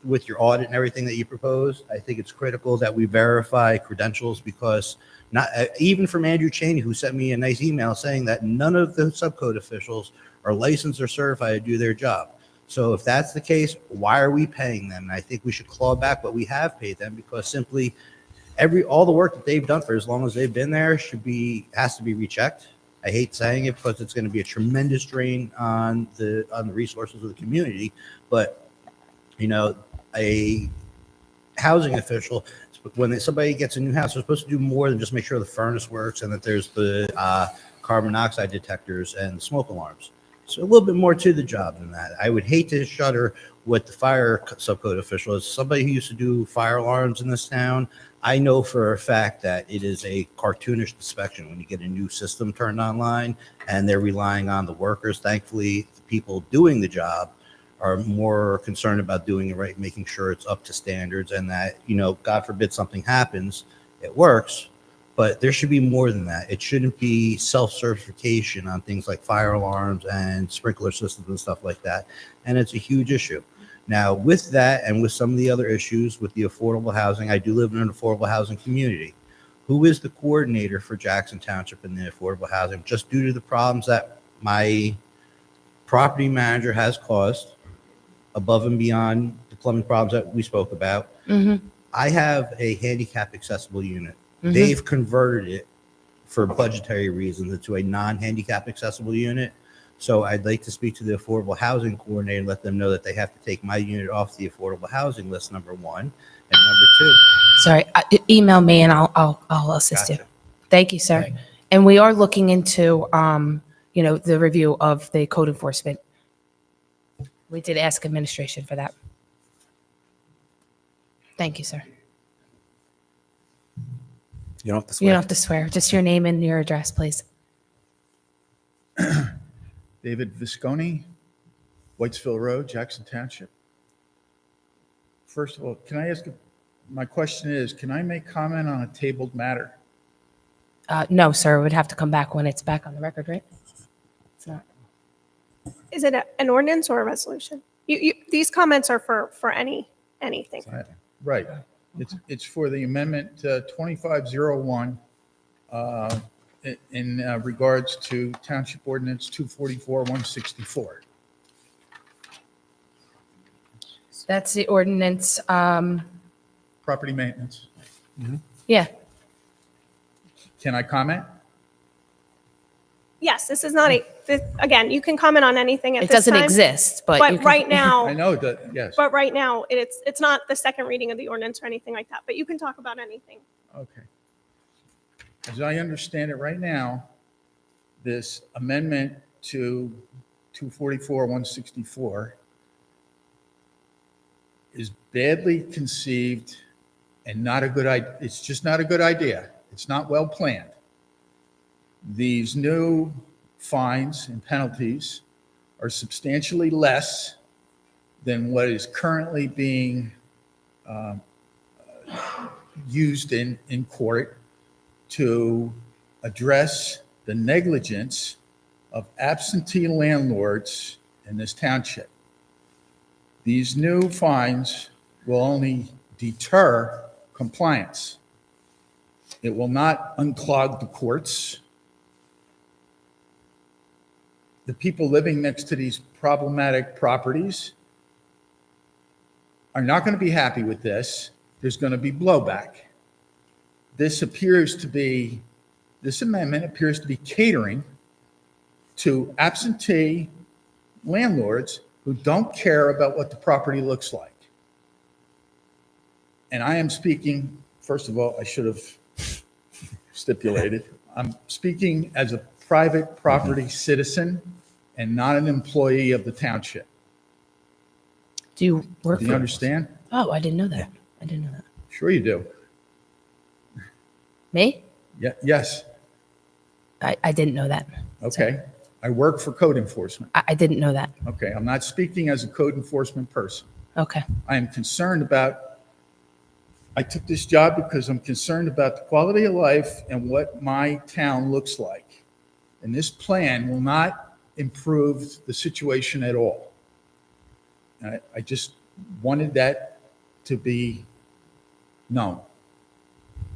with your audit and everything that you propose, I think it's critical that we verify credentials, because not even from Andrew Cheney, who sent me a nice email saying that none of the subcode officials are licensed or certified to do their job. So if that's the case, why are we paying them? And I think we should claw back what we have paid them, because simply all the work that they've done for as long as they've been there has to be rechecked. I hate saying it because it's going to be a tremendous drain on the resources of the community, but a housing official, when somebody gets a new house, they're supposed to do more than just make sure the furnace works and that there's the carbon monoxide detectors and smoke alarms. So a little bit more to the job than that. I would hate to shudder what the fire subcode official is. Somebody who used to do fire alarms in this town, I know for a fact that it is a cartoonish inspection when you get a new system turned online and they're relying on the workers. Thankfully, the people doing the job are more concerned about doing it right, making sure it's up to standards, and that, God forbid something happens, it works. but there should be more than that. It shouldn't be self-certification on things like fire alarms and sprinkler systems and stuff like that. And it's a huge issue. Now, with that and with some of the other issues with the affordable housing, I do live in an affordable housing community. Who is the coordinator for Jackson Township in the affordable housing? Just due to the problems that my property manager has caused above and beyond the plumbing problems that we spoke about. I have a handicap accessible unit. They've converted it for budgetary reasons into a non-handicap accessible unit. So I'd like to speak to the affordable housing coordinator and let them know that they have to take my unit off the affordable housing list, number one. And number two. Sorry, email me and I'll assist you. Gotcha. Thank you, sir. And we are looking into, the review of the code enforcement. We did ask administration for that. Thank you, sir. You don't have to You swear. don't have to swear. Just your name and your address, please. David Visconti, Whitesville Road, Jackson Township. First of all, can I ask, my question is, can I make comment on a tabled matter? No, sir. It would have to come back when it's back on the record, right? It's not. Is it an ordinance or a resolution? These comments are for anything. Right. It's for the amendment 2501 in regards to Township Ordinance 244-164. That's the ordinance. Property maintenance. Yeah. Can I comment? Yes, this is not again, you can comment on anything at It this time. doesn't exist, but you But can- right now, I know that, yes. but right now, it's not the second reading of the ordinance or anything like that, but you can talk about anything. Okay. As I understand it right now, this amendment to 244-164 is badly conceived and not a good idea. It's just not a good idea. It's not well planned. These new fines and penalties are substantially less than what is currently being used in court to address the negligence of absentee landlords in this township. These new fines will only deter compliance. It will not unclog the courts. The people living next to these problematic properties are not going to be happy with this. There's going to be blowback. This amendment appears to be catering to absentee landlords who don't care about what the property looks like. And I am speaking, first of all, I should have stipulated, I'm speaking as a private property citizen and not an employee of the township. Do you work Do for? you understand? Oh, I didn't know that. I didn't know that. Sure you do. Me? Yeah, yes. I didn't know that. Okay. I work for code enforcement. I didn't know that. Okay. I'm not speaking as a code enforcement person. Okay. I am concerned about, I took this job because I'm concerned about the quality of life and what my town looks like. And this plan will not improve the situation at all. I just wanted that to be known.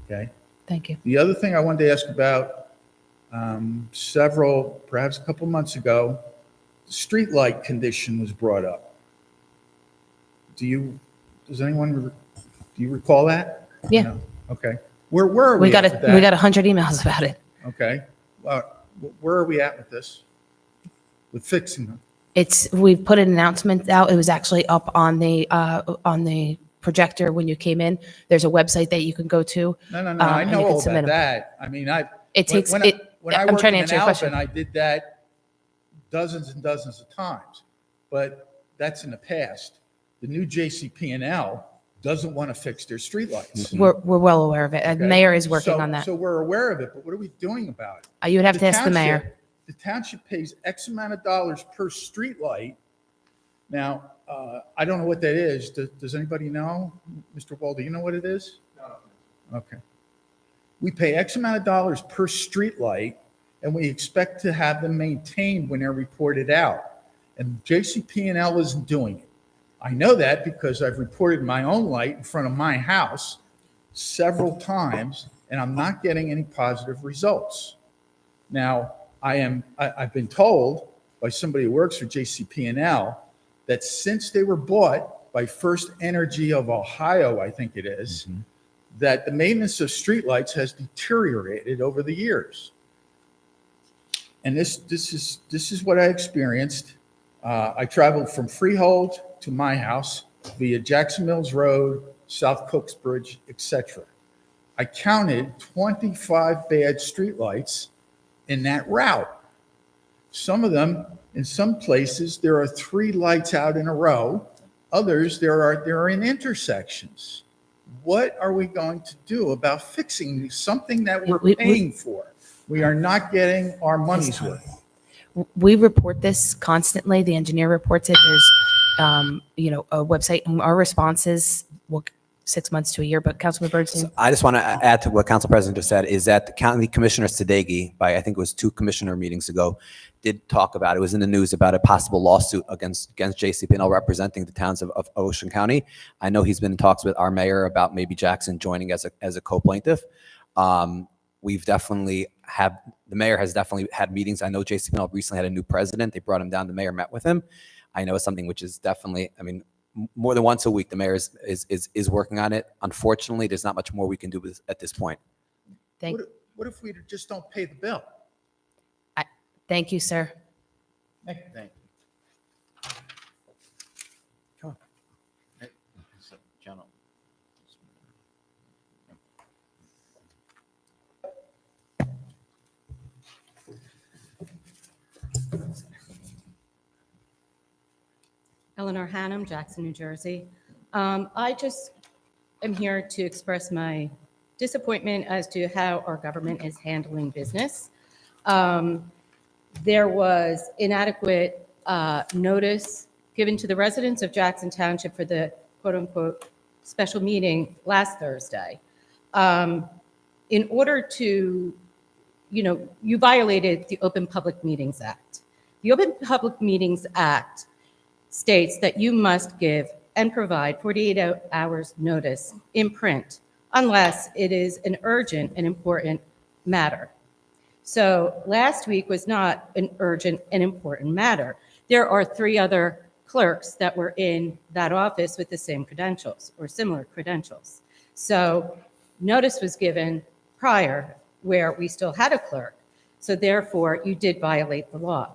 Okay? Thank you. The other thing I wanted to ask about, perhaps a couple months ago, the streetlight condition was brought up. Do you recall that? Yeah. No? Okay. Where are we We got at with that? we got 100 emails about it. Okay. Where are we at with this? With fixing them? We've put an announcement out. It was actually up on the projector when you came in. There's a website that you can go to. No. I and know you can all submit about them. that. I mean, It takes when it. I I'm worked trying to in answer your question. Alvin, I did that dozens and dozens of times, but that's in the past. The new JCP&L doesn't want to fix their streetlights. We're well aware of it. The Okay? mayor is working So- on that. So we're aware of it, but what are we doing about it? You would have to ask the mayor. township- The township pays X amount of dollars per streetlight. Now, I don't know what that is. Does anybody know? Mr. Wall, do you know what it is? No. Okay. We pay X amount of dollars per street light, and we expect to have them maintained when they're reported out. And JCP&L isn't doing it. I know that because I've reported my own light in front of my house several times, and I'm not getting any positive results. Now, I've been told by somebody who works for JCP&L that since they were bought by First Energy of Ohio, I think it is, that the maintenance of streetlights has deteriorated over the years. And this is what I experienced. I traveled from Freehold to my house via Jackson Mills Road, South Cooks Bridge, etc. I counted 25 bad streetlights in that route. Some of them, in some places, there are 3 lights out in a row. Others, they're in intersections. What are we going to do about fixing something that we're paying for? We are not getting our money's worth. We report this constantly. The engineer reports it. There's, a website, and our responses will 6 months to a year. But Councilman Bernstein. I just want to add to what Council President just said, is that the County Commissioner Sadeghi, I think it was 2 commissioner meetings ago, did talk about, it was in the news about a possible lawsuit against JCP&L representing the towns of Ocean County. I know he's been in talks with our mayor about maybe Jackson joining as a co-plaintiff. We've definitely the mayor has definitely had meetings. I know JCP&L recently had a new president. They brought him down. The mayor met with him. I know it's something which is definitely, more than once a week, the mayor is working on it. Unfortunately, there's not much more we can do at this point. What if we just don't pay the bill? Thank you, sir. Thank you. Come on. Gentlemen. Eleanor Hannum, Jackson, New Jersey. I just am here to express my disappointment as to how our government is handling business. There was inadequate notice given to the residents of Jackson Township for the quote-unquote special meeting last Thursday. In order to, you violated the Open Public Meetings Act. The Open Public Meetings Act states that you must give and provide 48 hours notice in print unless it is an urgent and important matter. So last week was not an urgent and important matter. There are 3 other clerks that were in that office with the same credentials or similar credentials. So notice was given prior where we still had a clerk. So therefore, you did violate the law.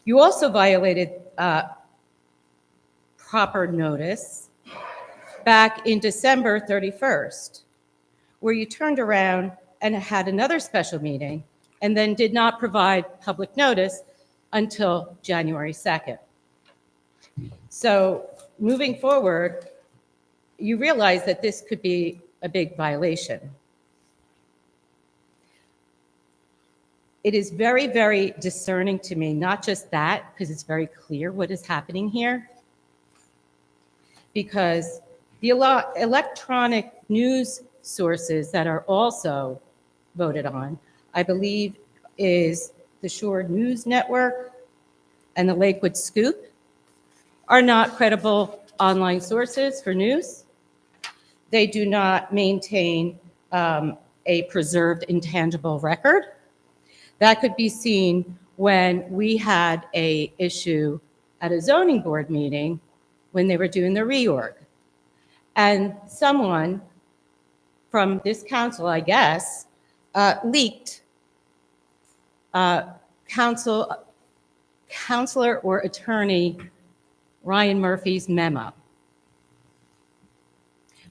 You also violated proper notice back in December 31st, where you turned around and had another special meeting and then did not provide public notice until January 2nd. So moving forward, you realize that this could be a big violation. It is very, very discerning to me, not just that, because it's very clear what is happening here, because the electronic news sources that are also voted on, I believe, is the Shore News Network and the Lakewood Scoop, are not credible online sources for news. They do not maintain a preserved intangible record. That could be seen when we had an issue at a zoning board meeting when they were doing the reorg. And someone from this council, I guess, leaked counselor or attorney Ryan Murphy's memo,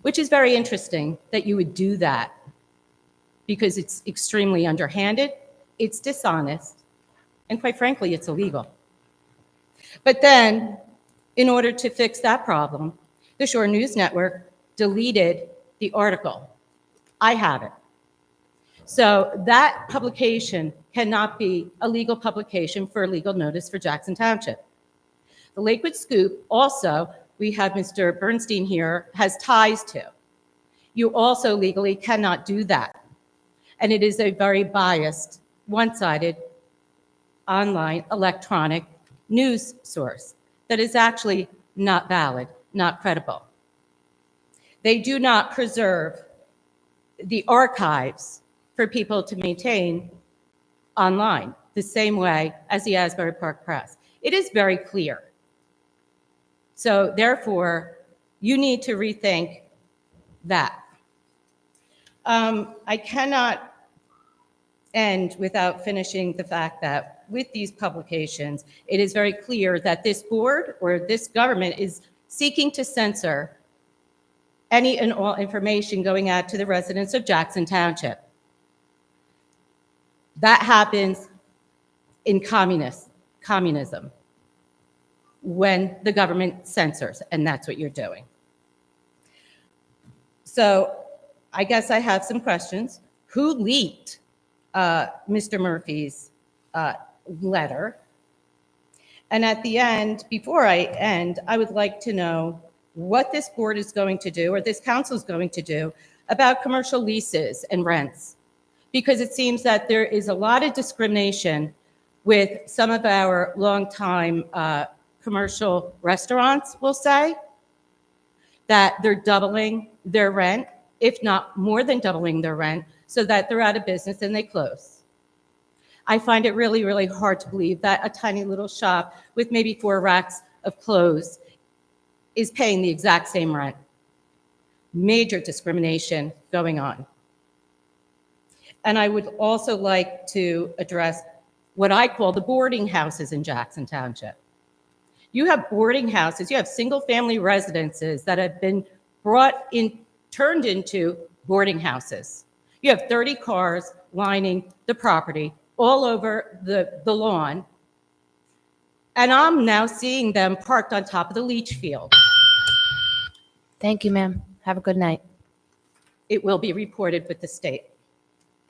which is very interesting that you would do that because it's extremely underhanded. It's dishonest, and quite frankly, it's illegal. But then, in order to fix that problem, the Shore News Network deleted the article. I have it. So that publication cannot be a legal publication for a legal notice for Jackson Township. The Lakewood Scoop also, we have Mr. Bernstein here, has ties to. You also legally cannot do that. And it is a very biased, one-sided, online, electronic news source that is actually not valid, not credible. They do not preserve the archives for people to maintain online the same way as the Asbury Park Press. It is very clear. So therefore, you need to rethink that. I cannot end without finishing the fact that with these publications, it is very clear that this board or this government is seeking to censor any and all information going out to the residents of Jackson Township. That happens in communism, when the government censors, and that's what you're doing. So I guess I have some questions. Who leaked Mr. Murphy's letter? And at the end, before I end, I would like to know what this board is going to do, or this council is going to do, about commercial leases and rents. Because it seems that there is a lot of discrimination with some of our longtime commercial restaurants, we'll say, that they're doubling their rent, if not more than doubling their rent, so that they're out of business and they close. I find it really, really hard to believe that a tiny little shop with maybe 4 racks of clothes is paying the exact same rent. Major discrimination going on. And I would also like to address what I call the boarding houses in Jackson Township. You have boarding houses, you have single-family residences that have been turned into boarding houses. You have 30 cars lining the property all over the lawn, and I'm now seeing them parked on top of the leach field. Thank you, ma'am. Have a good night. It will be reported with the state.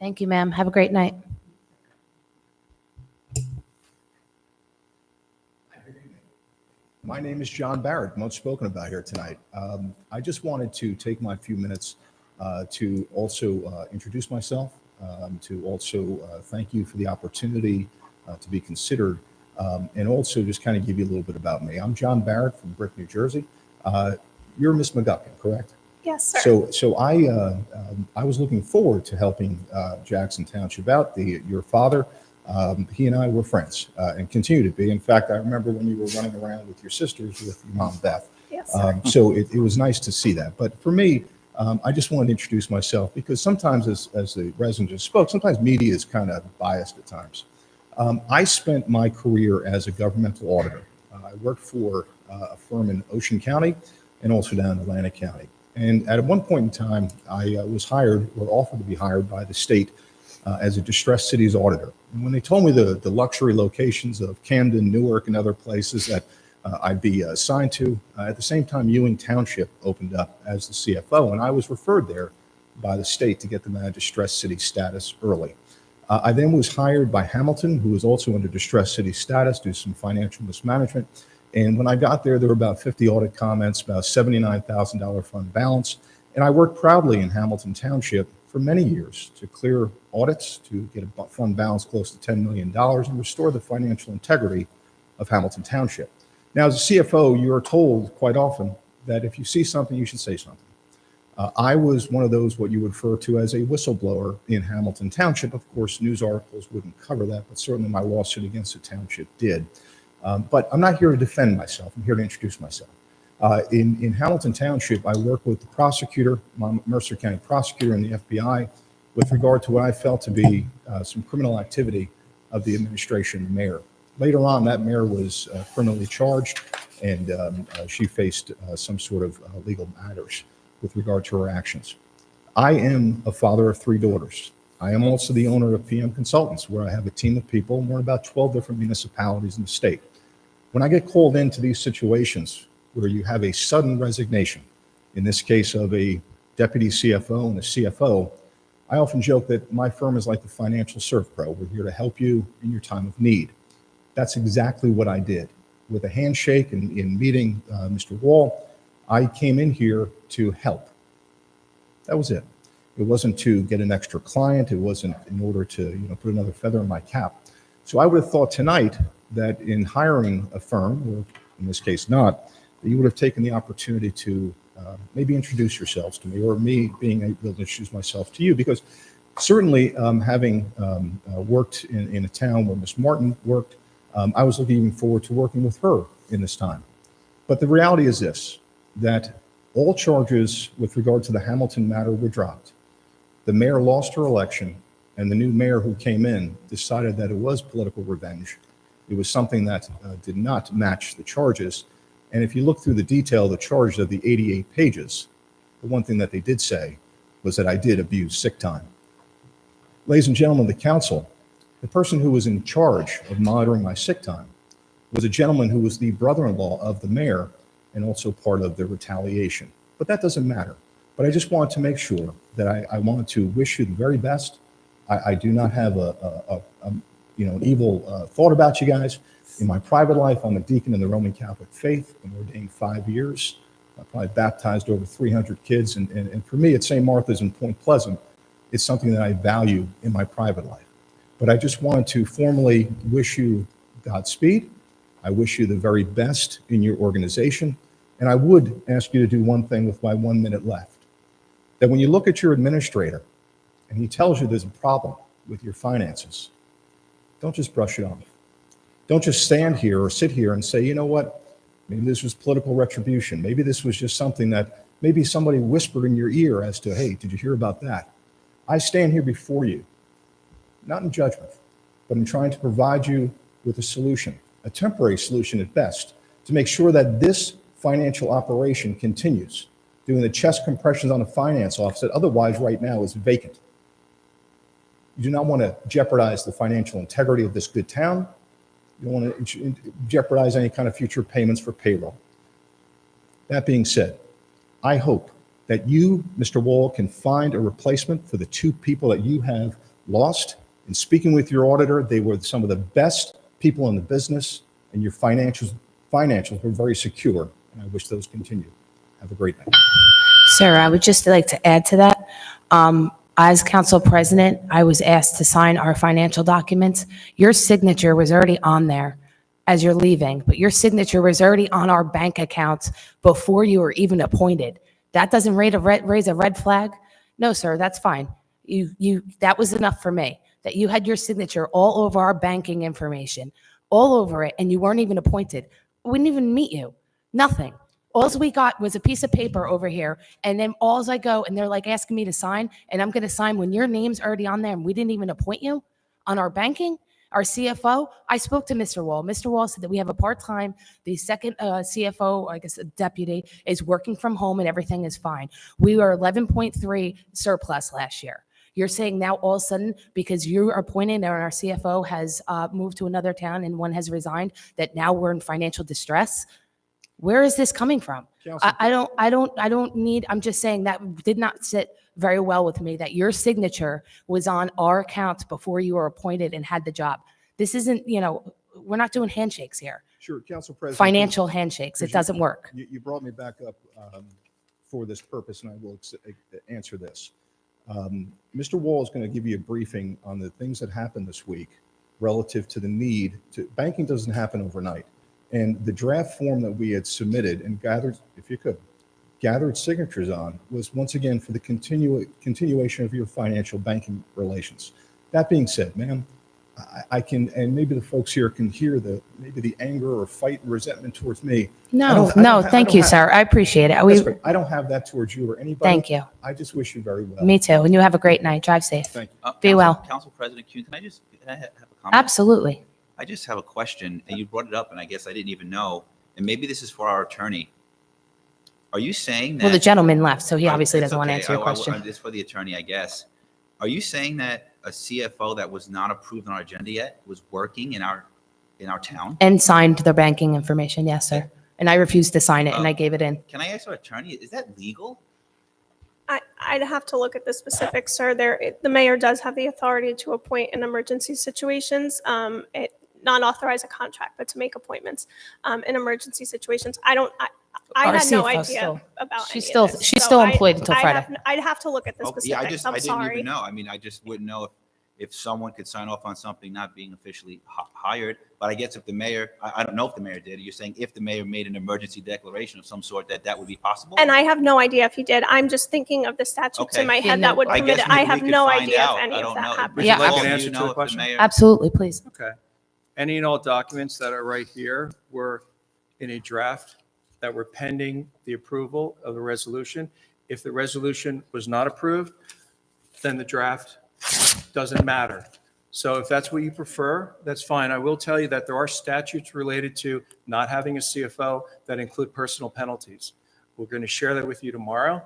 Thank you, ma'am. Have a great night. My name is John Barrett, much spoken about here tonight. I just wanted to take my few minutes to also introduce myself, to also thank you for the opportunity to be considered, and also just kind of give you a little bit about me. I'm John Barrett from Brick, New Jersey. You're Miss McGuckin, correct? Yes, sir. So I was looking forward to helping Jackson Township out. Your father, he and I were friends and continue to be. In fact, I remember when you were running around with your sisters with your mom, Beth. Yes, sir. So it was nice to see that. But for me, I just wanted to introduce myself because sometimes, as the resident just spoke, sometimes media is kind of biased at times. I spent my career as a governmental auditor. I worked for a firm in Ocean County and also down in Atlantic County. And at one point in time, I was hired or offered to be hired by the state as a distressed cities auditor. And when they told me the luxury locations of Camden, Newark, and other places that I'd be assigned to, at the same time, Ewing Township opened up as the CFO, and I was referred there by the state to get them out of distressed city status early. I then was hired by Hamilton, who was also under distressed city status, do some financial mismanagement. And when I got there were about 50 audit comments, about $79,000 fund balance. And I worked proudly in Hamilton Township for many years to clear audits, to get a fund balance close to $10 million and restore the financial integrity of Hamilton Township. Now, as a CFO, you are told quite often that if you see something, you should say something. I was one of those, what you would refer to as a whistleblower in Hamilton Township. Of course, news articles wouldn't cover that, but certainly my lawsuit against the township did. But I'm not here to defend myself. I'm here to introduce myself. In Hamilton Township, I work with the prosecutor, Mercer County prosecutor, and the FBI with regard to what I felt to be some criminal activity of the administration and the mayor. Later on, that mayor was criminally charged, and she faced some sort of legal matters with regard to her actions. I am a father of 3 daughters. I am also the owner of PM Consultants, where I have a team of people, and we're in about 12 different municipalities in the state. When I get called into these situations where you have a sudden resignation, in this case of a deputy CFO and a CFO, I often joke that my firm is like the financial surf pro. We're here to help you in your time of need. That's exactly what I did. With a handshake and in meeting Mr. Wall, I came in here to help. That was it. It wasn't to get an extra client. It wasn't in order to, put another feather in my cap. So I would have thought tonight that in hiring a firm, or in this case not, that you would have taken the opportunity to maybe introduce yourselves to me, or me being able to introduce myself to you, because certainly having worked in a town where Ms. Martin worked, I was looking forward to working with her in this time. But the reality is this, that all charges with regard to the Hamilton matter were dropped. The mayor lost her election, and the new mayor who came in decided that it was political revenge. It was something that did not match the charges. And if you look through the detail of the charge of the 88 pages, the one thing that they did say was that I did abuse sick time. Ladies and gentlemen of the council, the person who was in charge of monitoring my sick time was a gentleman who was the brother-in-law of the mayor and also part of the retaliation. But that doesn't matter. But I just want to make sure that I want to wish you the very best. I do not have an evil thought about you guys. In my private life, I'm a deacon in the Roman Catholic faith. I'm ordained 5 years. I've probably baptized over 300 kids. And for me at St. Martha's in Point Pleasant, it's something that I value in my private life. But I just wanted to formally wish you Godspeed. I wish you the very best in your organization. And I would ask you to do one thing with my 1 minute left. That when you look at your administrator and he tells you there's a problem with your finances, don't just brush it off. Don't just stand here or sit here and say, you know what, maybe this was political retribution. Maybe this was just something that maybe somebody whispered in your ear as to, hey, did you hear about that? I stand here before you, not in judgment, but in trying to provide you with a solution, a temporary solution at best, to make sure that this financial operation continues, doing the chest compressions on a finance office that otherwise right now is vacant. You do not want to jeopardize the financial integrity of this good town. You don't want to jeopardize any kind of future payments for payroll. That being said, I hope that you, Mr. Wall, can find a replacement for the two people that you have lost. In speaking with your auditor, they were some of the best people in the business, and your financials were very secure, and I wish those continue. Have a great night. Sir, I would just like to add to that. As council president, I was asked to sign our financial documents. Your signature was already on there as you're leaving, but your signature was already on our bank accounts before you were even appointed. That doesn't raise a red flag? No, sir, that's fine. That was enough for me, that you had your signature all over our banking information, all over it, and you weren't even appointed. We didn't even meet you. Nothing. All we got was a piece of paper over here, and then all I go, and they're like asking me to sign, and I'm going to sign when your name's already on there, and we didn't even appoint you on our banking, our CFO. I spoke to Mr. Wall. Mr. Wall said that we have a part-time, the second CFO, I guess a deputy, is working from home, and everything is fine. We were 11.3 surplus last year. You're saying now all of a sudden, because you are appointed and our CFO has moved to another town and one has resigned, that now we're in financial distress? Where is this coming from? I'm just saying that did not sit very well with me, that your signature was on our accounts before you were appointed and had the job. This isn't, we're not doing handshakes here. Sure, Council President. Financial handshakes. It doesn't work. You brought me back up for this purpose, and I will answer this. Mr. Wall is going to give you a briefing on the things that happened this week relative to the need to, banking doesn't happen overnight. And the draft form that we had submitted and gathered, if you could, gathered signatures on was once again for the continuation of your financial banking relations. That being said, ma'am, I can, and maybe the folks here can hear maybe the anger or fight and resentment towards me. Thank you, sir. I appreciate it. I don't have that towards you or anybody. Thank you. I just wish you very well. Me too. And you have a great night. Drive safe. Thank you. Be well. Council President Kuhn, can I have a comment? Absolutely. I just have a question, and you brought it up, and I guess I didn't even know, and maybe this is for our attorney. Are you saying that? Well, the gentleman left, so he obviously doesn't want to okay. answer your question. It's for the attorney, I guess. Are you saying that a CFO that was not approved on our agenda yet was working in our town? And signed the banking information, yes, sir. And I refused to sign it, and I gave it in. Can I ask our attorney, is that legal? I'd have to look at the specifics, sir. The mayor does have the authority to appoint in emergency situations. Not authorize a contract, but to make appointments in emergency situations. I Our had no CFO idea still- about she's any still- of this. she's So still employed until Friday. I'd have to look at the Oh, yeah, specifics. I I'm didn't sorry. even know. I mean, I just wouldn't know if someone could sign off on something not being officially hired. But I guess if the mayor, I don't know if the mayor did. You're saying if the mayor made an emergency declaration of some sort, that would be possible? And I have no idea if he did. I'm just thinking of the statutes in Okay. my Yeah, head no. that would I permit guess it. I maybe we have could no find idea out. if any I of don't that know. happened. Mr. Yeah, Lowell, I can do answer you to know the if question. mayor- Absolutely, please. Okay. Any and all documents that are right here were in a draft that were pending the approval of the resolution. If the resolution was not approved, then the draft doesn't matter. So if that's what you prefer, that's fine. I will tell you that there are statutes related to not having a CFO that include personal penalties. We're going to share that with you tomorrow.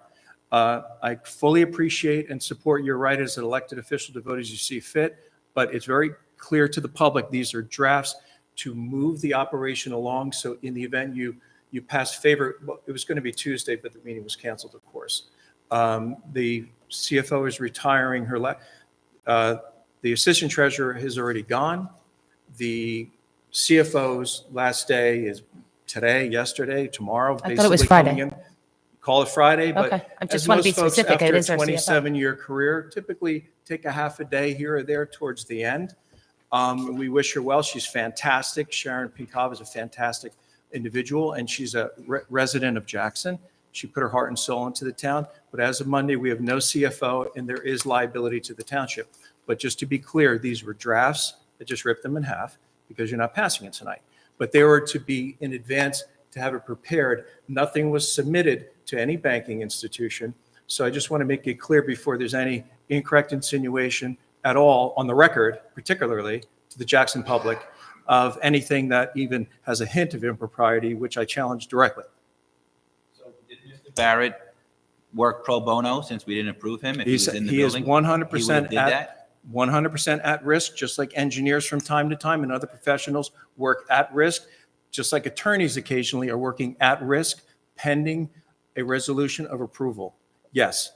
I fully appreciate and support your right as an elected official to vote as you see fit, but it's very clear to the public, these are drafts to move the operation along. So in the event you pass favor, well, it was going to be Tuesday, but the meeting was canceled, of course. The CFO is retiring the assistant treasurer has already gone. The CFO's last day is today, yesterday, tomorrow. I thought it was basically coming Friday. in. Call it Friday, but Okay, I as just want to be most folks, specific. It after is a our CFO. 27-year career, typically take a half a day here or there towards the end. We wish her well. She's fantastic. Sharon Pinkov is a fantastic individual, and she's a resident of Jackson. She put her heart and soul into the town. But as of Monday, we have no CFO, and there is liability to the township. But just to be clear, these were drafts. I just ripped them in half because you're not passing it tonight. But they were to be in advance to have it prepared. Nothing was submitted to any banking institution. So I just want to make it clear before there's any incorrect insinuation at all on the record, particularly to the Jackson public, of anything that even has a hint of impropriety, which I challenge directly. So did Mr. Barrett work pro bono since we didn't approve him? If he was in the He is building? 100% Did that? 100% at risk, just like engineers from time to time and other professionals work at risk, just like attorneys occasionally are working at risk pending a resolution of approval. Yes.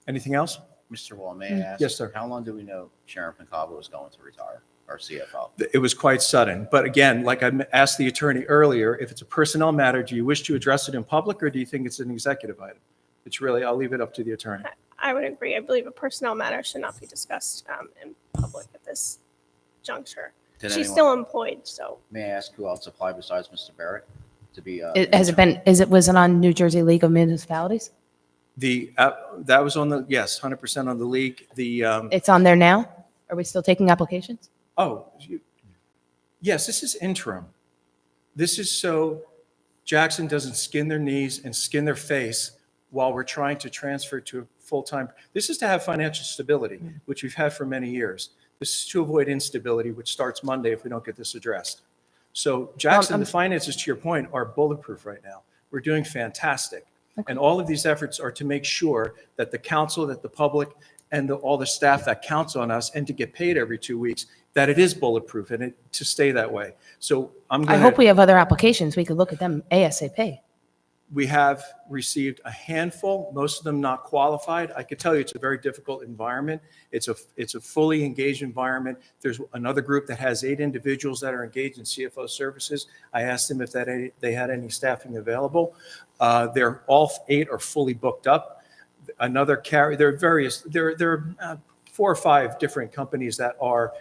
Anything else? Mr. Wall, may I ask? Yes, sir. How long do we know Sharon Pinkava was going to retire, our CFO? It was quite sudden. But again, like I asked the attorney earlier, if it's a personnel matter, do you wish to address it in public or do you think it's an executive item? It's really, I'll leave it up to the attorney. I would agree. I believe a personnel matter should not be discussed in public at this juncture. Did She's anyone- still employed, so May I ask who else applied besides Mr. Barrett to be? Was it on New Jersey League of Municipalities? That was on the, yes, 100% on the league. It's on there now? Are we still taking applications? Yes, this is interim. This is so Jackson doesn't skin their knees and skin their face while we're trying to transfer to a full-time. This is to have financial stability, which we've had for many years. This is to avoid instability, which starts Monday if we don't get this addressed. So Jackson, the finances, to your point, are bulletproof right now. We're doing fantastic. And all of these efforts are to make sure that the council, that the public, and all the staff that counts on us and to get paid every 2 weeks, that it is bulletproof and to stay that way. So I hope we have other applications. We could look at them ASAP. We have received a handful, most of them not qualified. I could tell you it's a very difficult environment. It's a fully engaged environment. There's another group that has 8 individuals that are engaged in CFO services. I asked them if they had any staffing available. They're all 8 are fully booked up. There are 4 or 5 different companies that are,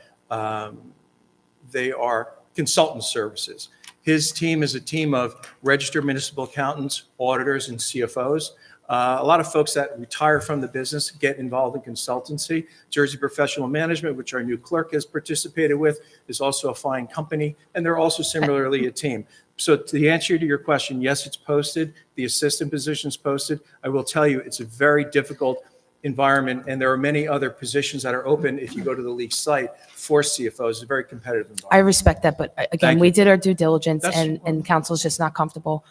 they are consultant services. His team is a team of registered municipal accountants, auditors, and CFOs. A lot of folks that retire from the business get involved in consultancy. Jersey Professional Management, which our new clerk has participated with, is also a fine company, and they're also similarly a team. So to the answer to your question, yes, it's posted. The assistant position is posted. I will tell you, it's a very difficult environment, and there are many other positions that are open if you go to the league site for CFOs. It's a very competitive environment. I respect that, but again, Thank we you. did our due diligence That's- and council's just not comfortable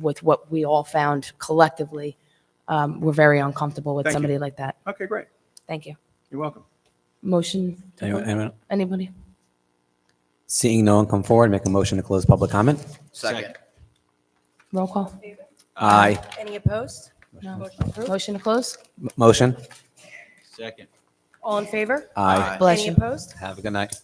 with what we all found collectively. We're very uncomfortable with Thank you. somebody like that. Okay, great. Thank you. You're welcome. Motion? to close? Anyone? Anybody? Seeing no one come forward, make a motion to close public comment. Second. Roll call? Aye. Any opposed? No. Motion approved. Motion to close? Motion? Second. All in favor? Aye. Bless Any you. opposed? Have a good night.